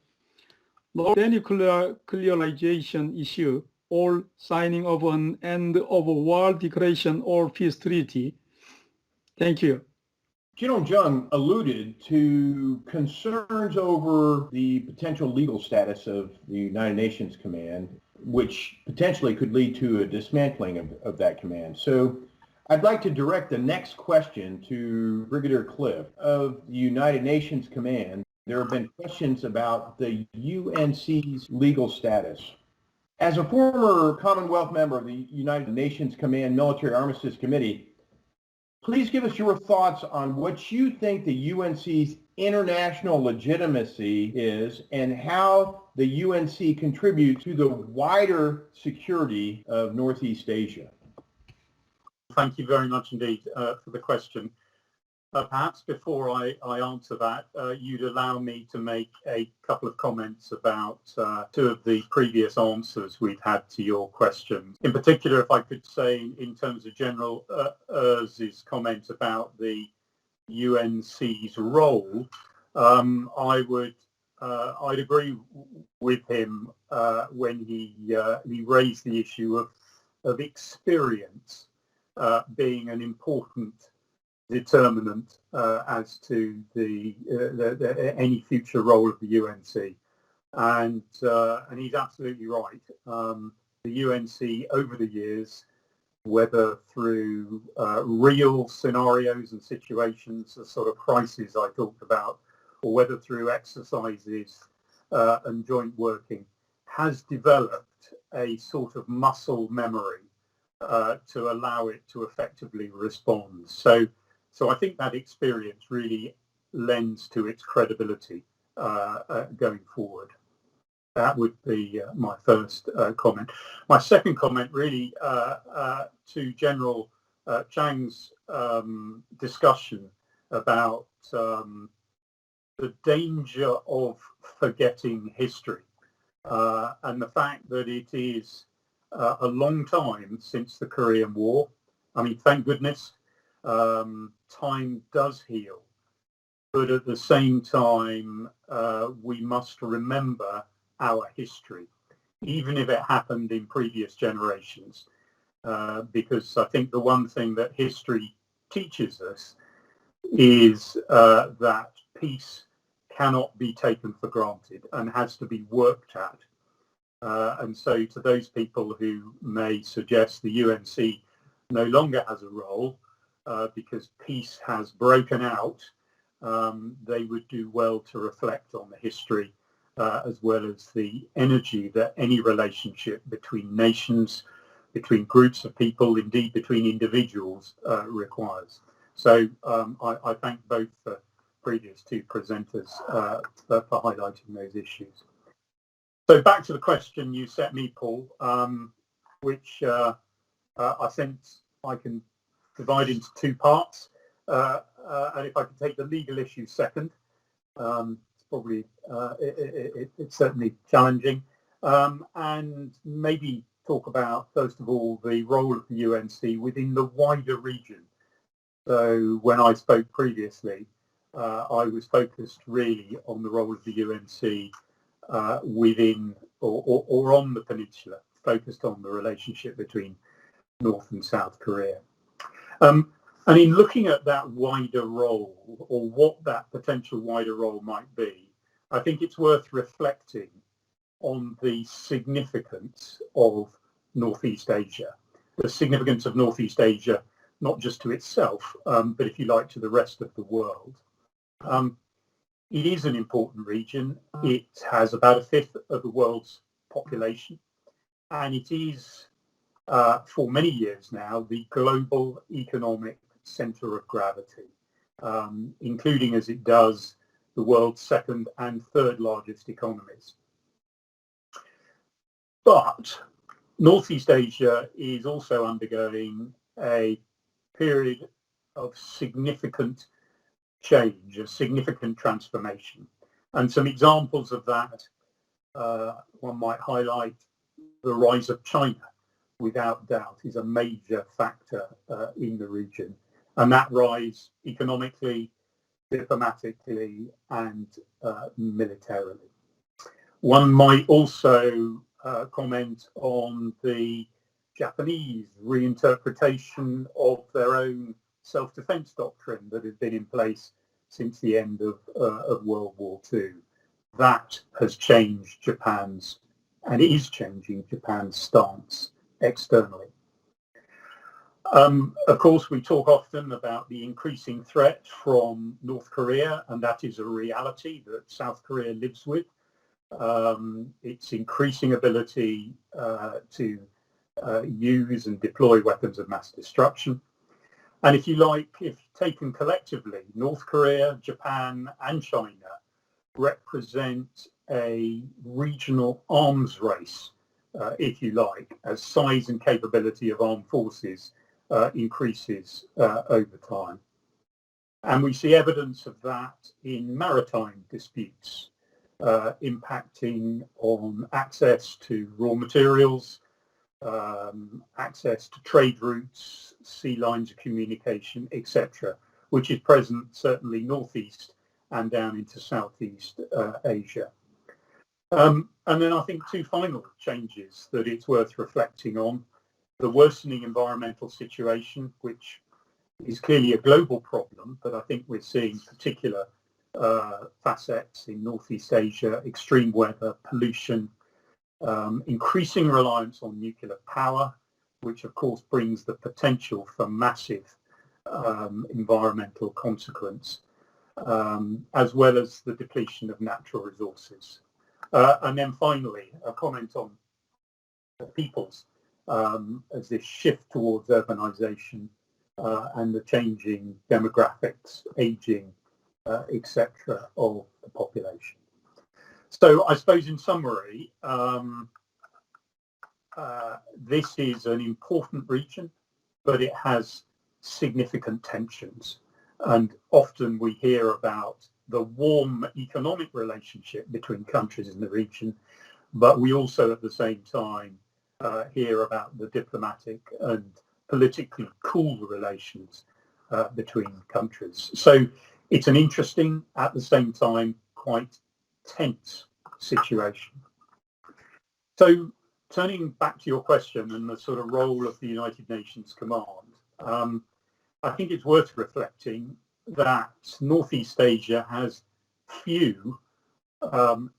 no denuclearization issue, or signing of an end of a war declaration or peace treaty. Thank you. General Jung alluded to concerns over the potential legal status of the United Nations Command, which potentially could lead to a dismantling of that command. So I'd like to direct the next question to Brigadier Cliffe of the United Nations Command. There have been questions about the UNC's legal status. As a former Commonwealth member of the United Nations Command Military Armistice Committee, please give us your thoughts on what you think the UNC's international legitimacy is and how the UNC contributes to the wider security of Northeast Asia. Thank you very much indeed for the question. Perhaps before I answer that, you'd allow me to make a couple of comments about 2 of the previous answers we've had to your questions. In particular, if I could say in terms of General Urs's comment about the UNC's role, I'd agree with him when he raised the issue of experience being an important determinant as to any future role of the UNC, and he's absolutely right. The UNC over the years, whether through real scenarios and situations, the sort of crises I talked about, or whether through exercises and joint working, has developed a sort of muscle memory to allow it to effectively respond. So I think that experience really lends to its credibility going forward. That would be my first comment. My second comment really to General Chang's discussion about the danger of forgetting history and the fact that it is a long time since the Korean War. I mean, thank goodness, time does heal. But at the same time, we must remember our history, even if it happened in previous generations, because I think the one thing that history teaches us is that peace cannot be taken for granted and has to be worked at. And so to those people who may suggest the UNC no longer has a role because peace has broken out, they would do well to reflect on the history as well as the energy that any relationship between nations, between groups of people, indeed between individuals requires. So I thank both the previous two presenters for highlighting those issues. So back to the question you set me, Paul, which I think I can divide into two parts. And if I could take the legal issue second, it's probably it's certainly challenging, and maybe talk about first of all the role of the UNC within the wider region. So when I spoke previously, I was focused really on the role of the UNC within or on the peninsula, focused on the relationship between North and South Korea. And in looking at that wider role, or what that potential wider role might be, I think it's worth reflecting on the significance of Northeast Asia, the significance of Northeast Asia, not just to itself, but if you like, to the rest of the world. It is an important region. It has about a fifth of the world's population, and it is, for many years now, the global economic centre of gravity, including, as it does, the world's second and third largest economies. But Northeast Asia is also undergoing a period of significant change, a significant transformation. And some examples of that, one might highlight the rise of China, without doubt, is a major factor in the region. And that rise economically, diplomatically, and militarily. One might also comment on the Japanese reinterpretation of their own self-defense doctrine that has been in place since the end of World War II. That has changed Japan's, and it is changing Japan's stance externally. Of course, we talk often about the increasing threat from North Korea, and that is a reality that South Korea lives with. Its increasing ability to use and deploy weapons of mass destruction. And if you like, if taken collectively, North Korea, Japan, and China represent a regional arms race, if you like, as size and capability of armed forces increases over time. And we see evidence of that in maritime disputes, impacting on access to raw materials, access to trade routes, sea lines of communication, etc., which is present certainly northeast and down into Southeast Asia. And then I think two final changes that it's worth reflecting on: the worsening environmental situation, which is clearly a global problem, but I think we're seeing particular facets in Northeast Asia: extreme weather, pollution, increasing reliance on nuclear power, which of course brings the potential for massive environmental consequence, as well as the depletion of natural resources. And then finally, a comment on the peoples as this shift towards urbanization and the changing demographics, aging, etc. of the population. So I suppose in summary, this is an important region, but it has significant tensions. And often we hear about the warm economic relationship between countries in the region, but we also at the same time hear about the diplomatic and politically cool relations between countries. So it's an interesting, at the same time, quite tense situation. So turning back to your question and the sort of role of the United Nations Command, I think it's worth reflecting that Northeast Asia has few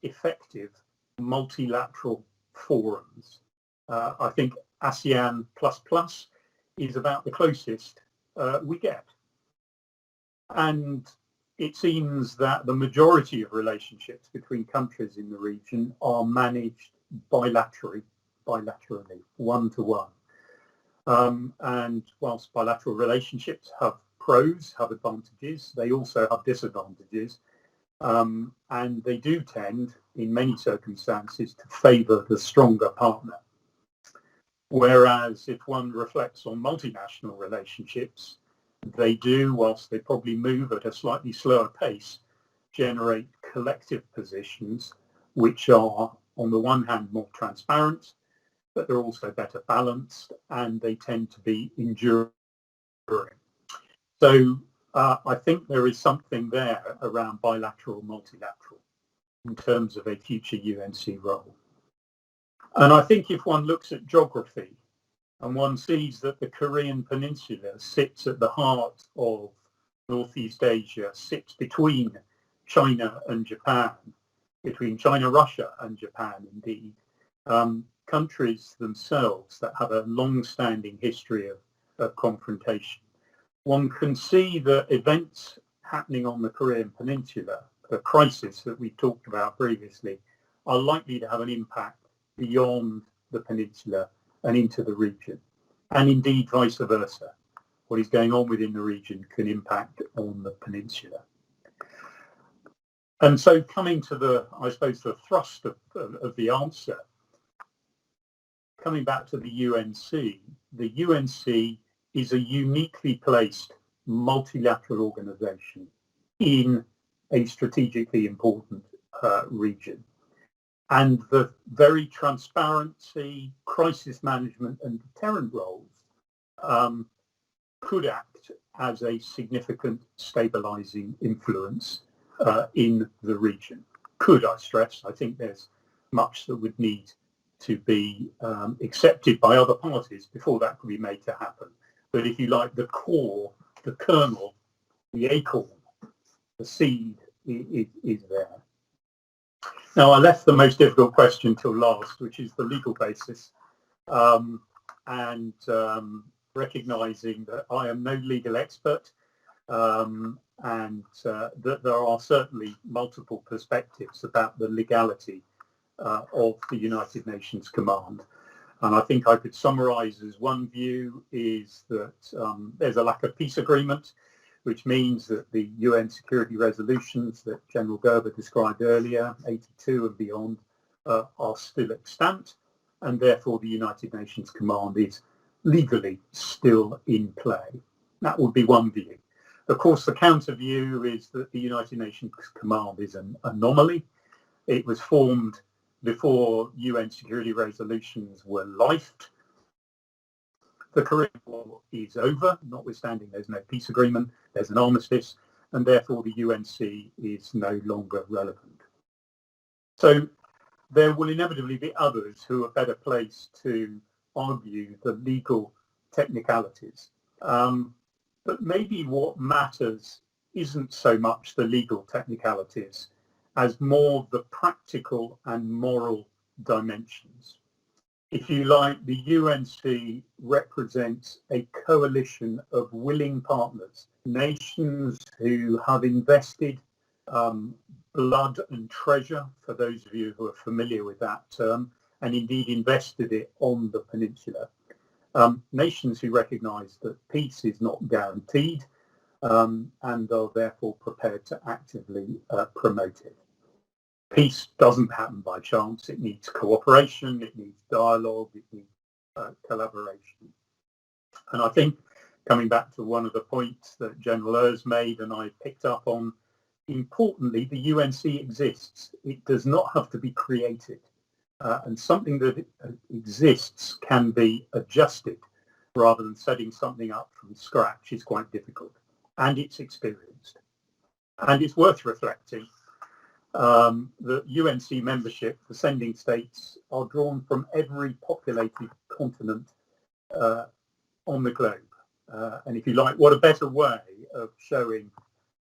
effective multilateral forums. I think ASEAN++ is about the closest we get. And it seems that the majority of relationships between countries in the region are managed bilaterally, one-to-one. And whilst bilateral relationships have pros, have advantages, they also have disadvantages. And they do tend, in many circumstances, to favour the stronger partner. Whereas if one reflects on multinational relationships, they do, whilst they probably move at a slightly slower pace, generate collective positions which are, on the one hand, more transparent, but they're also better balanced, and they tend to be enduring. So I think there is something there around bilateral, multilateral in terms of a future UNC role. And I think if one looks at geography and one sees that the Korean Peninsula sits at the heart of Northeast Asia, sits between China and Japan, between China, Russia and Japan indeed, countries themselves that have a long-standing history of confrontation. One can see that events happening on the Korean Peninsula, the crisis that we talked about previously, are likely to have an impact beyond the peninsula and into the region, and indeed vice versa. What is going on within the region can impact on the peninsula. And so coming to the, I suppose, the thrust of the answer, coming back to the UNC is a uniquely placed multilateral organization in a strategically important region. And the very transparency, crisis management and deterrent roles could act as a significant stabilizing influence in the region. Could, I stress, I think there's much that would need to be accepted by other parties before that could be made to happen. But if you like, the core, the kernel, the acorn, the seed is there. Now, I left the most difficult question till last, which is the legal basis, and recognising that I am no legal expert, and that there are certainly multiple perspectives about the legality of the United Nations Command. And I think I could summarise as one view is that there's a lack of peace agreement, which means that the UN security resolutions that General Gerber described earlier, 82 and beyond, are still extant, and therefore the United Nations Command is legally still in play. That would be one view. Of course, the counter view is that the United Nations Command is an anomaly. It was formed before UN security resolutions were lifed. The Korean War is over, notwithstanding there's no peace agreement, there's an armistice, and therefore the UNC is no longer relevant. So there will inevitably be others who are better placed to argue the legal technicalities. But maybe what matters isn't so much the legal technicalities as more the practical and moral dimensions. If you like, the UNC represents a coalition of willing partners, nations who have invested blood and treasure, for those of you who are familiar with that term, and indeed invested it on the peninsula. Nations who recognise that peace is not guaranteed and are therefore prepared to actively promote it. Peace doesn't happen by chance. It needs cooperation, it needs dialogue, it needs collaboration. And I think, coming back to one of the points that General Urs made and I picked up on, importantly, the UNC exists. It does not have to be created. And something that exists can be adjusted rather than setting something up from scratch is quite difficult. And it's experienced. And it's worth reflecting that UNC membership, the sending states, are drawn from every populated continent on the globe. And if you like, what a better way of showing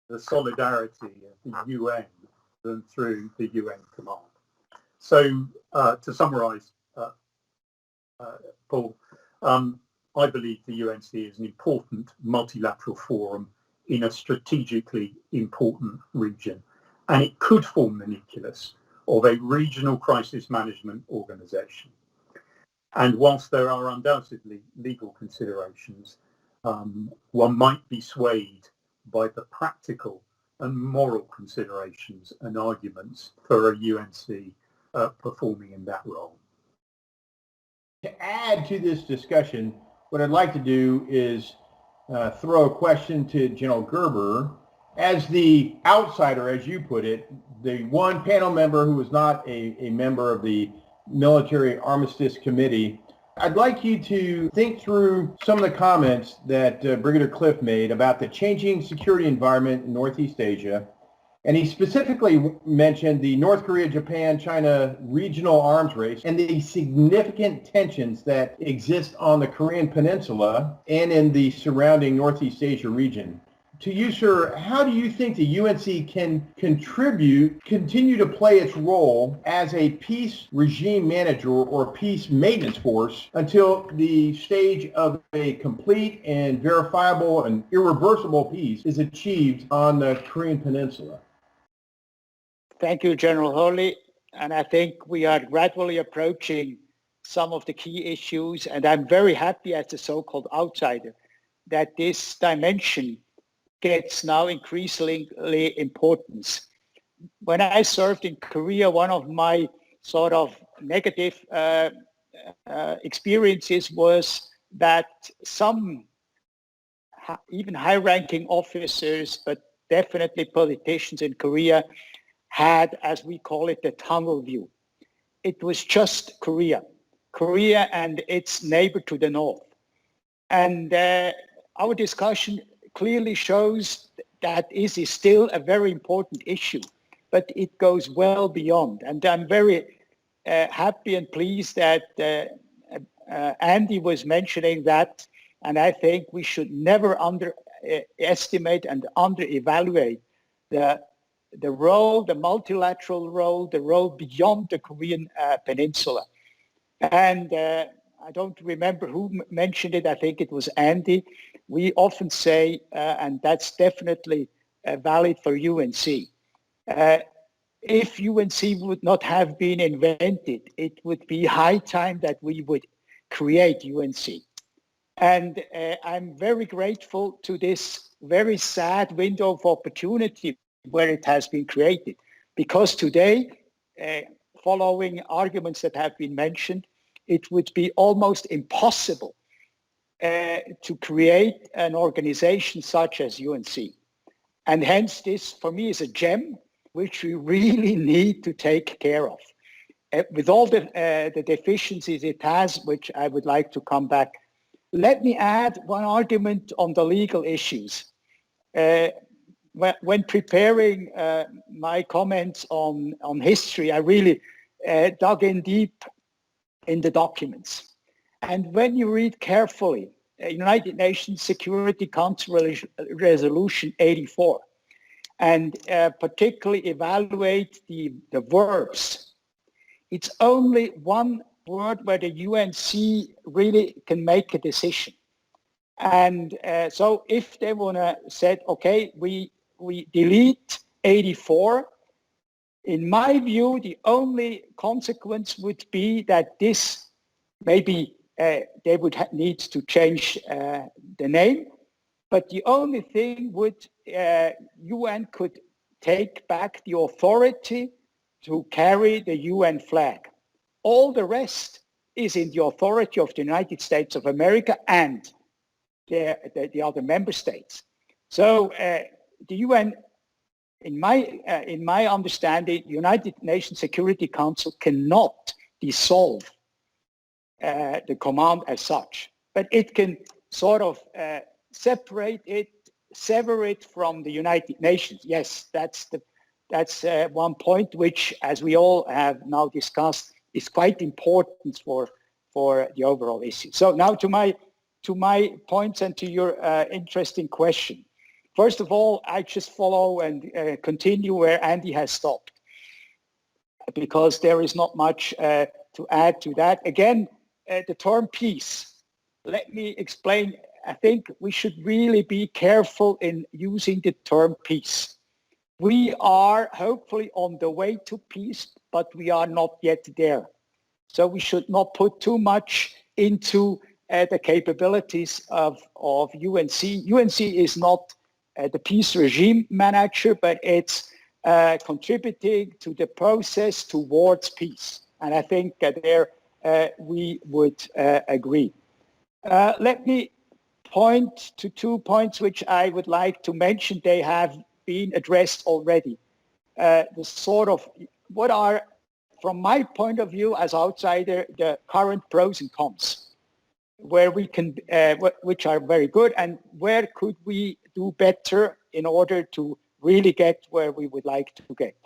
the solidarity of the UN than through the UN command. So to summarise, Paul, I believe the UNC is an important multilateral forum in a strategically important region, and it could form the nucleus of a regional crisis management organisation. And whilst there are undoubtedly legal considerations, one might be swayed by the practical and moral considerations and arguments for a UNC performing in that role. To add to this discussion, what I'd like to do is throw a question to General Gerber. As the outsider, as you put it, the one panel member who was not a member of the Military Armistice Committee, I'd like you to think through some of the comments that Brigadier Cliffe made about the changing security environment in Northeast Asia. And he specifically mentioned the North Korea, Japan, China regional arms race and the significant tensions that exist on the Korean Peninsula and in the surrounding Northeast Asia region. To you, sir, how do you think the UNC can continue to play its role as a peace regime manager or peace maintenance force until the stage of a complete and verifiable and irreversible peace is achieved on the Korean Peninsula? Thank you, General Hurley. And I think we are gradually approaching some of the key issues. And I'm very happy as a so-called outsider that this dimension gets now increasingly importance. When I served in Korea, one of my sort of negative experiences was that some even high-ranking officers, but definitely politicians in Korea, had, as we call it, the tunnel view. It was just Korea and its neighbor to the north. And our discussion clearly shows that this is still a very important issue, but it goes well beyond. And I'm very happy and pleased that Andy was mentioning that, and I think we should never underestimate and under-evaluate the role, the multilateral role, the role beyond the Korean Peninsula. And I don't remember who mentioned it, I think it was Andy. We often say, and that's definitely valid for UNC, if UNC would not have been invented, it would be high time that we would create UNC. And I'm very grateful to this very sad window of opportunity where it has been created. Because today, following arguments that have been mentioned, it would be almost impossible to create an organization such as UNC. And hence this, for me, is a gem which we really need to take care of. With all the deficiencies it has, which I would like to come back. Let me add one argument on the legal issues. When preparing my comments on history, I really dug in deep in the documents. And when you read carefully, United Nations Security Council Resolution 84, and particularly evaluate the verbs, it's only one word where the UNC really can make a decision. And so if they want to say, okay, we delete 84, In my view, the only consequence would be that this maybe they would need to change the name, but the only thing would UN could take back the authority to carry the UN flag. All the rest is in the authority of the United States of America and the other member states. So the UN, in my understanding, the United Nations Security Council cannot dissolve the command as such, but it can sort of sever it from the United Nations. Yes, that's one point which, as we all have now discussed, is quite important for the overall issue. So now to my points and to your interesting question. First of all, I just follow and continue where Andy has stopped, because there is not much to add to that. Again, the term peace. Let me explain. I think we should really be careful in using the term peace. We are hopefully on the way to peace, but we are not yet there. So we should not put too much into the capabilities of UNC. UNC is not the peace regime manager, but it's contributing to the process towards peace. And I think there we would agree. Let me point to 2 points which I would like to mention. They have been addressed already. The sort of what are, from my point of view as outsider, the current pros and cons, where we can, which are very good, and where could we do better in order to really get where we would like to get.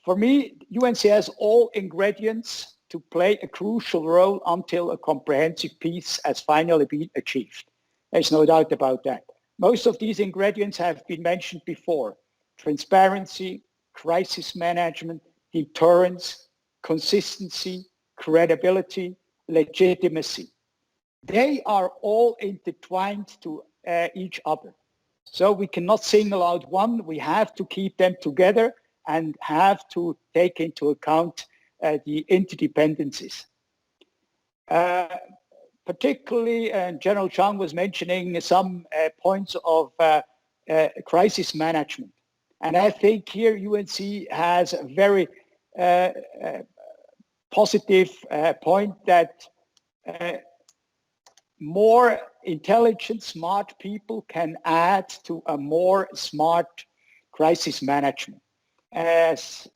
For me, UNC has all ingredients to play a crucial role until a comprehensive peace has finally been achieved. There's no doubt about that. Most of these ingredients have been mentioned before: transparency, crisis management, deterrence, consistency, credibility, legitimacy. They are all intertwined to each other. So we cannot single out one. We have to keep them together and have to take into account the interdependencies. Particularly, General Chang was mentioning some points of crisis management. And I think here UNC has a very positive point that more intelligent, smart people can add to a more smart crisis management. As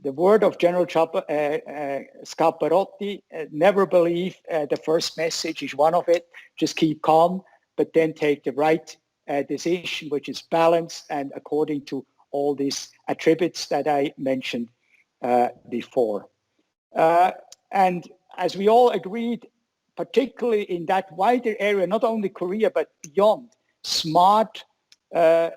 the word of General Scaparotti, never believe the first message is one of it, just keep calm, but then take the right decision, which is balanced and according to all these attributes that I mentioned before. And as we all agreed, particularly in that wider area, not only Korea, but beyond, smart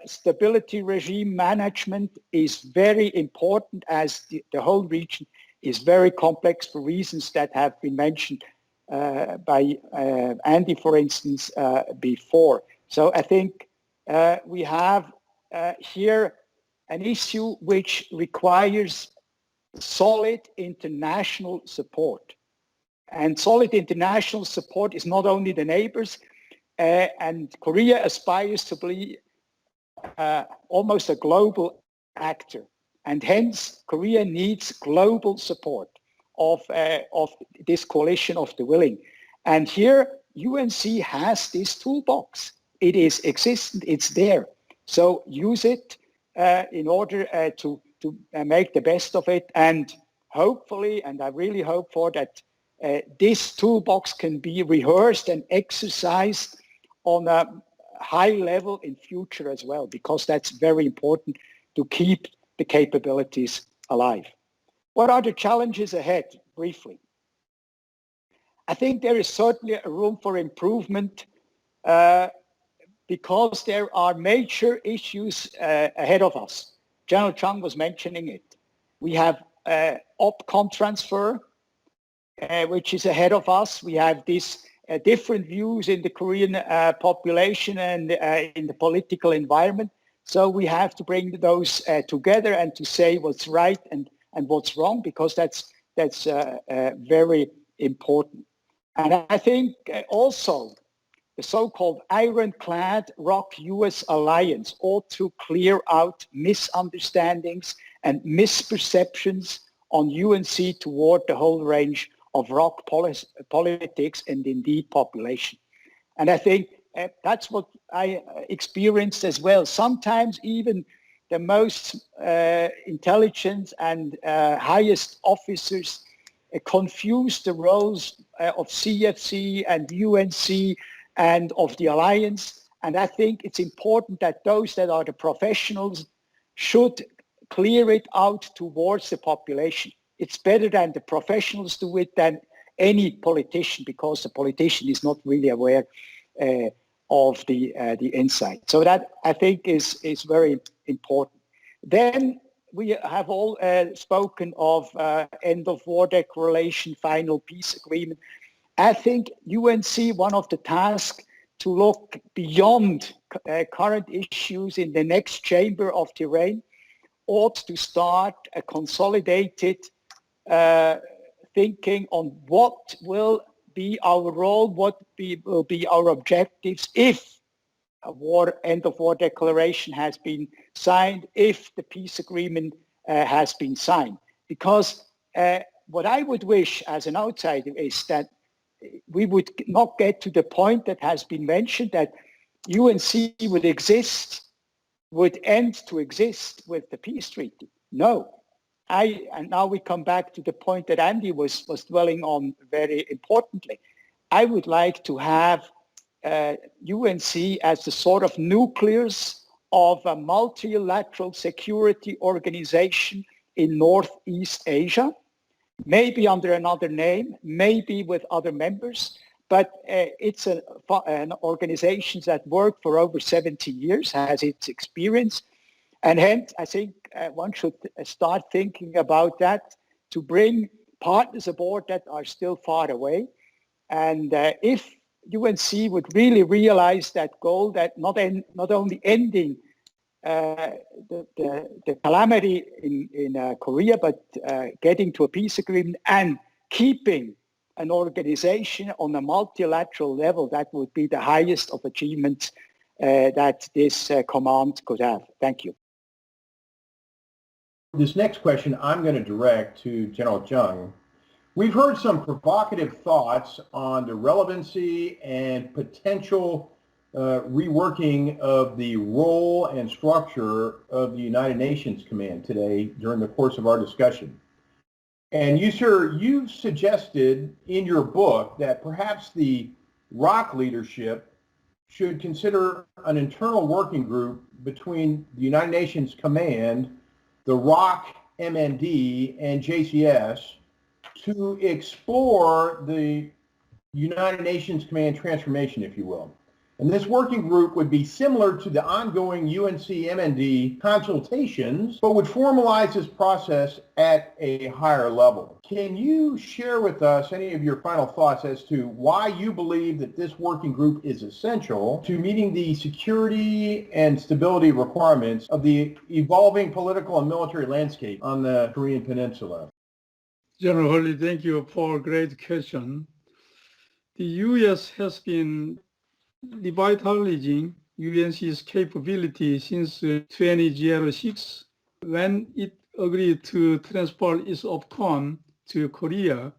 stability regime management is very important, as the whole region is very complex for reasons that have been mentioned by Andy, for instance, before. So I think we have here an issue which requires solid international support. And solid international support is not only the neighbors, and Korea aspires to be almost a global actor. And hence, Korea needs global support of this coalition of the willing. And here, UNC has this toolbox. It is existent, it's there. So use it in order to make the best of it. And hopefully, and I really hope for that, this toolbox can be rehearsed and exercised on a high level in future as well, because that's very important to keep the capabilities alive. What are the challenges ahead, briefly? I think there is certainly a room for improvement because there are major issues ahead of us. General Chang was mentioning it. We have OPCOM transfer, which is ahead of us. We have these different views in the Korean population and in the political environment. So we have to bring those together and to say what's right and what's wrong, because that's very important. And I think also the so-called ironclad ROK-US alliance ought to clear out misunderstandings and misperceptions on UNC toward the whole range of ROK politics and indeed population. And I think that's what I experienced as well. Sometimes even the most intelligent and highest officers confuse the roles of CFC and UNC and of the alliance. And I think it's important that those that are the professionals should clear it out towards the population. It's better than the professionals do it than any politician, because the politician is not really aware of the insight. So that I think is very important. Then we have all spoken of end of war declaration, final peace agreement. I think UNC, one of the tasks to look beyond current issues in the next chamber of terrain, ought to start a consolidated thinking on what will be our role, what will be our objectives if a end of war declaration has been signed, if the peace agreement has been signed. Because what I would wish as an outsider is that we would not get to the point that has been mentioned, that UNC would end to exist with the peace treaty. No. And now we come back to the point that Andy was dwelling on very importantly. I would like to have UNC as the sort of nucleus of a multilateral security organization in Northeast Asia, maybe under another name, maybe with other members, but it's an organization that worked for over 70 years, has its experience, and hence I think one should start thinking about that to bring partners aboard that are still far away. And if UNC would really realize that goal, that not only ending the calamity in Korea, but getting to a peace agreement and keeping an organization on a multilateral level, that would be the highest of achievements that this command could have. Thank you. This next question I'm going to direct to General Chung. We've heard some provocative thoughts on the relevancy and potential reworking of the role and structure of the United Nations Command today during the course of our discussion. And you, sir, you've suggested in your book that perhaps the ROK leadership should consider an internal working group between the United Nations Command, the ROK MND, and JCS to explore the United Nations Command transformation, if you will. And this working group would be similar to the ongoing UNC MND consultations, but would formalize this process at a higher level. Can you share with us any of your final thoughts as to why you believe that this working group is essential to meeting the security and stability requirements of the evolving political and military landscape on the Korean Peninsula? General Hurley, thank you for a great question. The U.S. has been revitalizing UNC's capability since 2006 when it agreed to transfer its OFCOM to Korea.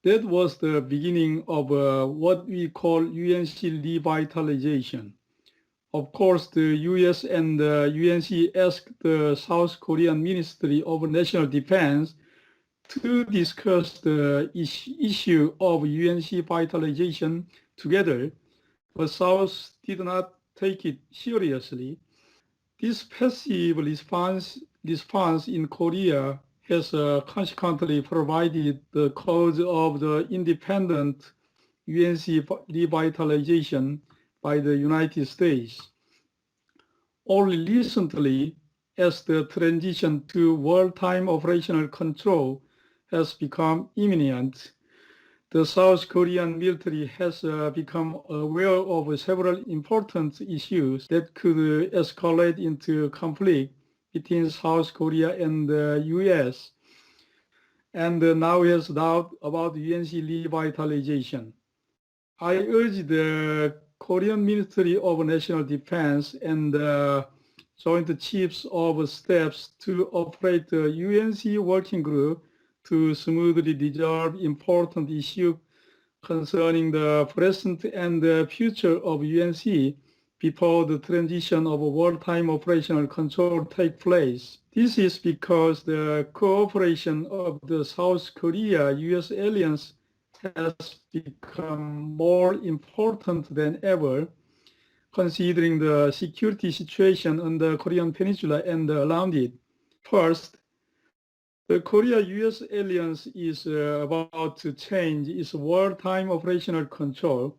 That was the beginning of what we call UNC revitalization. Of course, the US and UNC asked the South Korean Ministry of National Defense to discuss the issue of UNC vitalization together, but South did not take it seriously. This passive response in Korea has consequently provided the cause of the independent UNC revitalization by the United States. Only recently, as the transition to wartime operational control has become imminent, the South Korean military has become aware of several important issues that could escalate into conflict between South Korea and the U.S. and now has doubt about UNC revitalization. I urge the Korean Ministry of National Defense and the Joint Chiefs of Staffs to operate the UNC Working Group to smoothly resolve important issues concerning the present and the future of UNC before the transition of wartime operational control take place. This is because the cooperation of the South Korea-US alliance has become more important than ever, considering the security situation on the Korean Peninsula and around it. First, the Korea-US alliance is about to change its wartime operational control.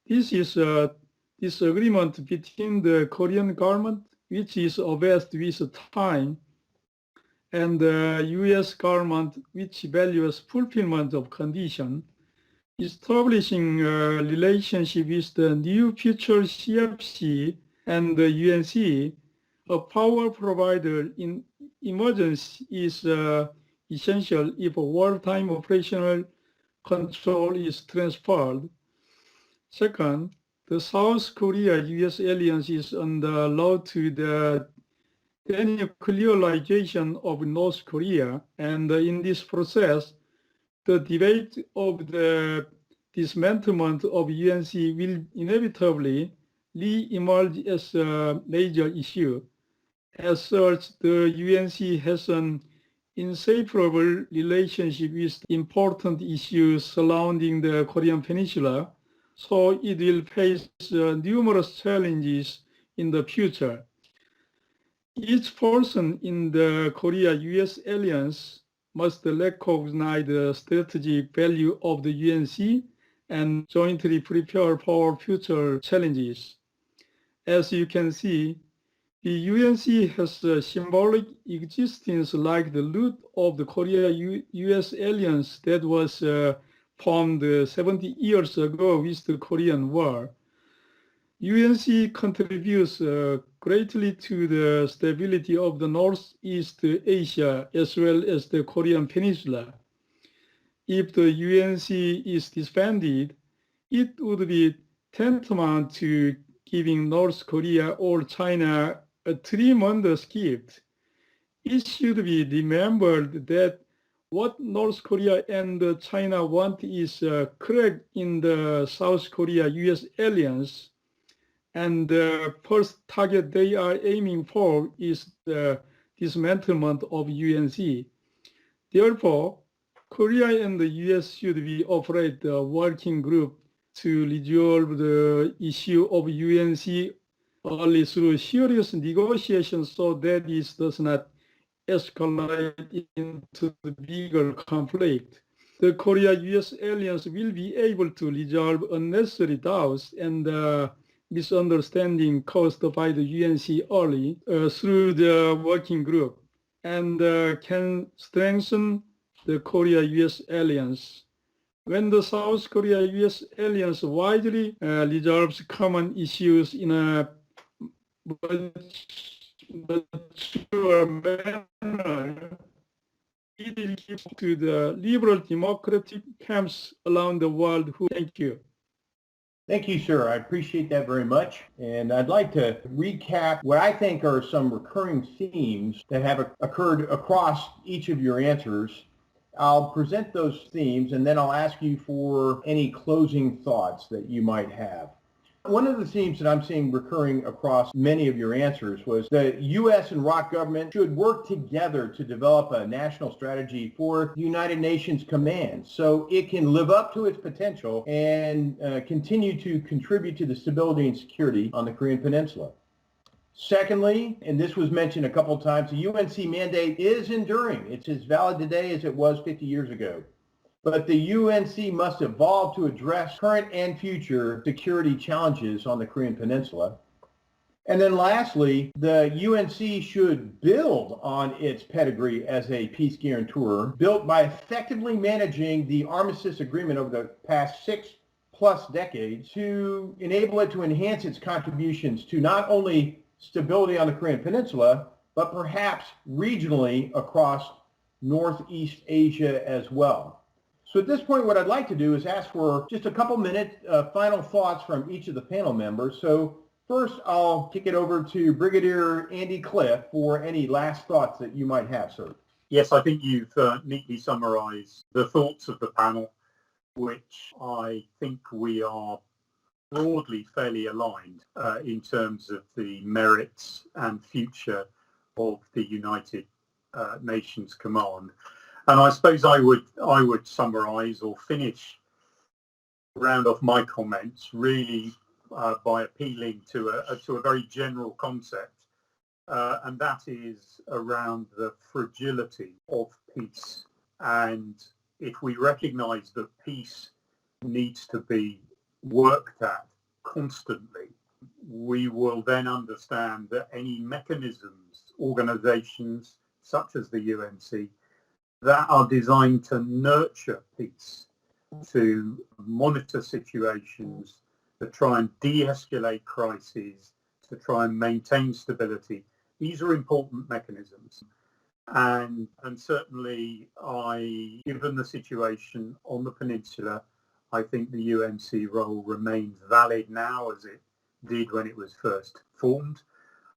This is a disagreement between the Korean government, which is obsessed with time, and the US government, which values fulfillment of condition. Establishing a relationship with the new future CFC and the UNC, a power provider in emergency, is essential if a wartime operational control is transferred. Second, the South Korea-US alliance is on the road to the denuclearization of North Korea, and in this process, the debate of the dismantlement of UNC will inevitably re-emerge as a major issue. As such, the UNC has an inseparable relationship with important issues surrounding the Korean Peninsula, so it will face numerous challenges in the future. Each person in the Korea-US alliance must recognize the strategic value of the UNC and jointly prepare for future challenges. As you can see, the UNC has a symbolic existence like the root of the Korea-US alliance that was formed 70 years ago with the Korean War. UNC contributes greatly to the stability of the Northeast Asia as well as the Korean Peninsula. If the UNC is disbanded, it would be tantamount to giving North Korea or China a tremendous gift. It should be remembered that what North Korea and China want is crack in the South Korea-US alliance, and the first target they are aiming for is the dismantlement of UNC. Therefore, Korea and the US should be operate a working group to resolve the issue of UNC only through serious negotiations so that it does not escalate into the bigger conflict. The Korea-US alliance will be able to resolve unnecessary doubts and misunderstanding caused by the UNC early through the working group, and can strengthen the Korea-US alliance. When the South Korea-US alliance widely resolves common issues in a mature manner, it will give to the liberal democratic camps around the world. Thank you. Thank you, sir. I appreciate that very much. And I'd like to recap what I think are some recurring themes that have occurred across each of your answers. I'll present those themes and then I'll ask you for any closing thoughts that you might have. One of the themes that I'm seeing recurring across many of your answers was that U.S. and ROK government should work together to develop a national strategy for the United Nations Command so it can live up to its potential and continue to contribute to the stability and security on the Korean Peninsula. Secondly, and this was mentioned a couple of times, the UNC mandate is enduring. It's as valid today as it was 50 years ago. But the UNC must evolve to address current and future security challenges on the Korean Peninsula. And then lastly, the UNC should build on its pedigree as a peace guarantor, built by effectively managing the Armistice Agreement over the past 6+ decades to enable it to enhance its contributions to not only stability on the Korean Peninsula, but perhaps regionally across Northeast Asia as well. So at this point, what I'd like to do is ask for just a couple minutes final thoughts from each of the panel members. So first, I'll kick it over to Brigadier Andy Cliffe for any last thoughts that you might have, sir. Yes, I think you've neatly summarised the thoughts of the panel, which I think we are broadly fairly aligned in terms of the merits and future of the United Nations Command. And I suppose I would summarise or round off my comments really by appealing to a very general concept, and that is around the fragility of peace. And if we recognise that peace needs to be worked at constantly, we will then understand that any mechanisms, organisations such as the UNC, that are designed to nurture peace, to monitor situations, to try and de-escalate crises, to try and maintain stability. These are important mechanisms. And certainly, given the situation on the peninsula, I think the UNC role remains valid now as it did when it was first formed.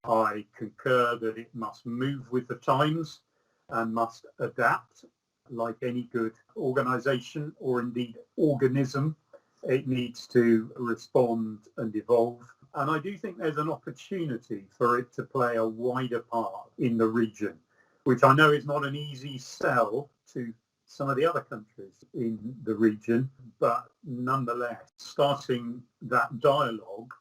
I concur that it must move with the times and must adapt. Like any good organisation or indeed organism, it needs to respond and evolve. And I do think there's an opportunity for it to play a wider part in the region, which I know is not an easy sell to some of the other countries in the region, but nonetheless, starting that dialogue,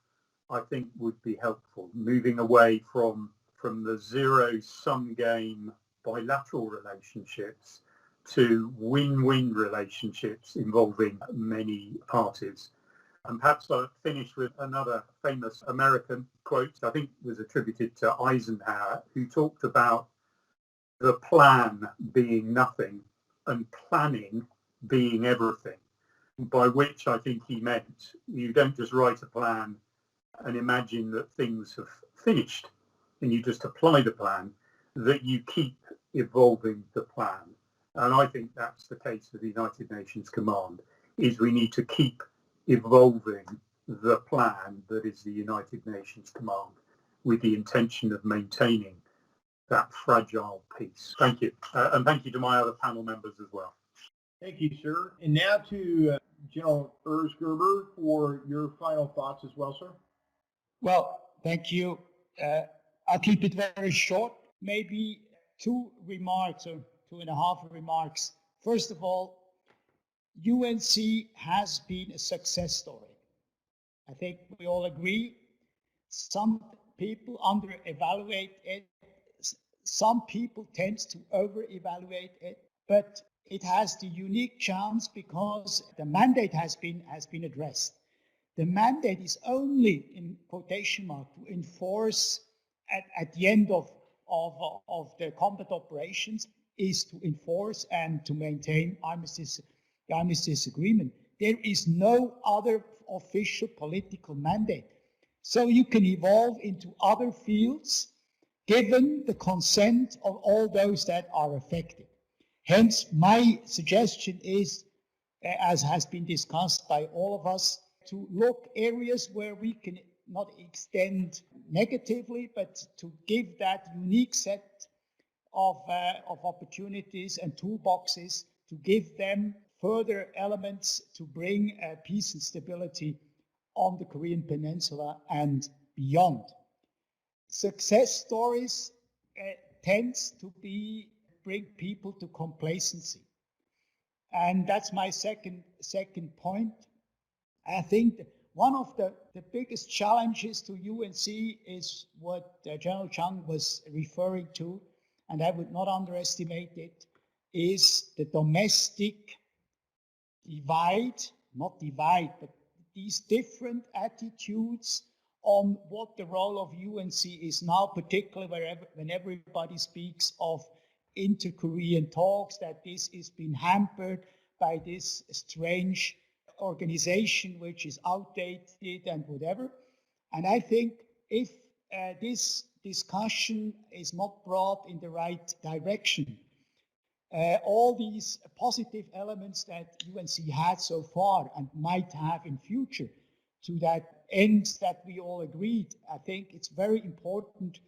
I think would be helpful, moving away from the zero-sum game bilateral relationships to win-win relationships involving many parties. And perhaps I'll finish with another famous American quote, I think was attributed to Eisenhower, who talked about the plan being nothing and planning being everything, by which I think he meant you don't just write a plan and imagine that things have finished and you just apply the plan, that you keep evolving the plan. And I think that's the case for the United Nations Command, is we need to keep evolving the plan that is the United Nations Command with the intention of maintaining that fragile peace. Thank you. And thank you to my other panel members as well. Thank you, sir. And now to General Urs Gerber for your final thoughts as well, sir. Well, thank you. I'll keep it very short. Maybe 2 remarks or 2.5 remarks. First of all, UNC has been a success story. I think we all agree. Some people under-evaluate it. Some people tend to over-evaluate it. But it has the unique chance because the mandate has been addressed. The mandate is only, in quotation mark, to enforce at the end of the combat operations, is to enforce and to maintain the armistice agreement. There is no other official political mandate. So you can evolve into other fields given the consent of all those that are affected. Hence, my suggestion is, as has been discussed by all of us, to look areas where we can not extend negatively, but to give that unique set of opportunities and toolboxes, to give them further elements to bring peace and stability on the Korean Peninsula and beyond. Success stories tends to bring people to complacency. And that's my second point. I think that one of the biggest challenges to UNC is what General Chang was referring to, and I would not underestimate it, is the domestic divide, not divide, but these different attitudes on what the role of UNC is now, particularly when everybody speaks of inter-Korean talks, that this is being hampered by this strange organization which is outdated and whatever. And I think if this discussion is not brought in the right direction, all these positive elements that UNC had so far and might have in future, to that end that we all agreed, I think it's very important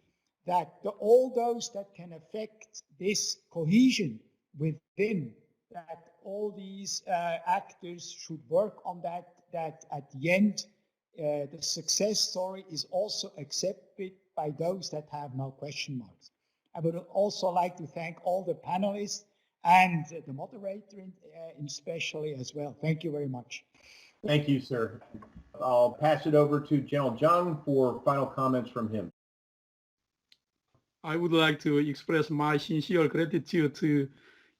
that all those that can affect this cohesion within, that all these actors should work on that at the end, the success story is also accepted by those that have no question marks. I would also like to thank all the panelists and the moderator especially as well. Thank you very much. Thank you, sir. I'll pass it over to General Jung for final comments from him. I would like to express my sincere gratitude to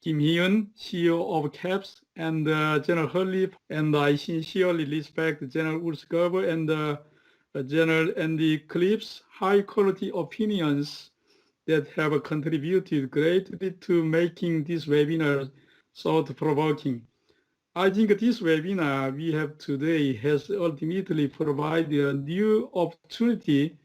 Kim Hyun, CEO of CAPS, and General Hurley, and I sincerely respect General Urs Gerber and General Andrew Cliffe's high-quality opinions that have contributed greatly to making this webinar thought-provoking. I think this webinar we have today has ultimately provided a new opportunity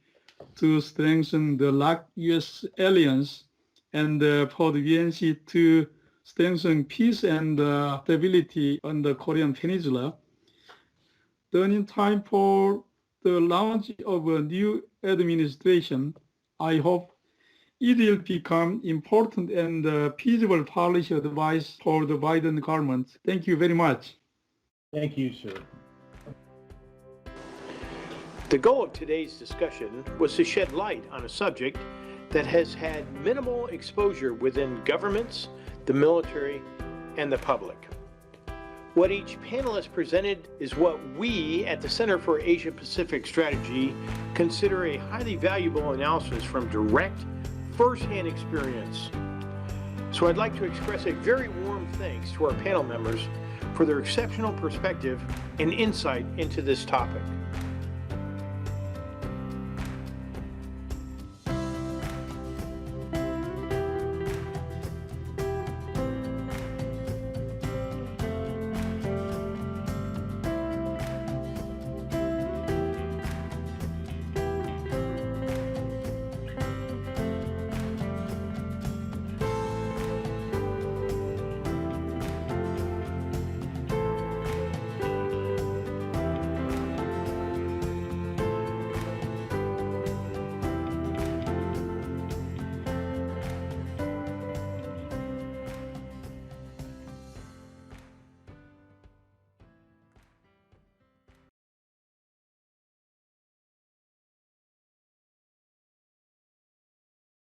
to strengthen the ROK-US alliance and for the UNC to strengthen peace and stability on the Korean Peninsula. Turning time for the launch of a new administration, I hope it will become important and feasible policy advice for the Biden government. Thank you very much. Thank you, sir. The goal of today's discussion was to shed light on a subject that has had minimal exposure within governments, the military, and the public. What each panelist presented is what we at the Center for Asia Pacific Strategy consider a highly valuable analysis from direct, first-hand experience. So I'd like to express a very warm thanks to our panel members for their exceptional perspective and insight into this topic.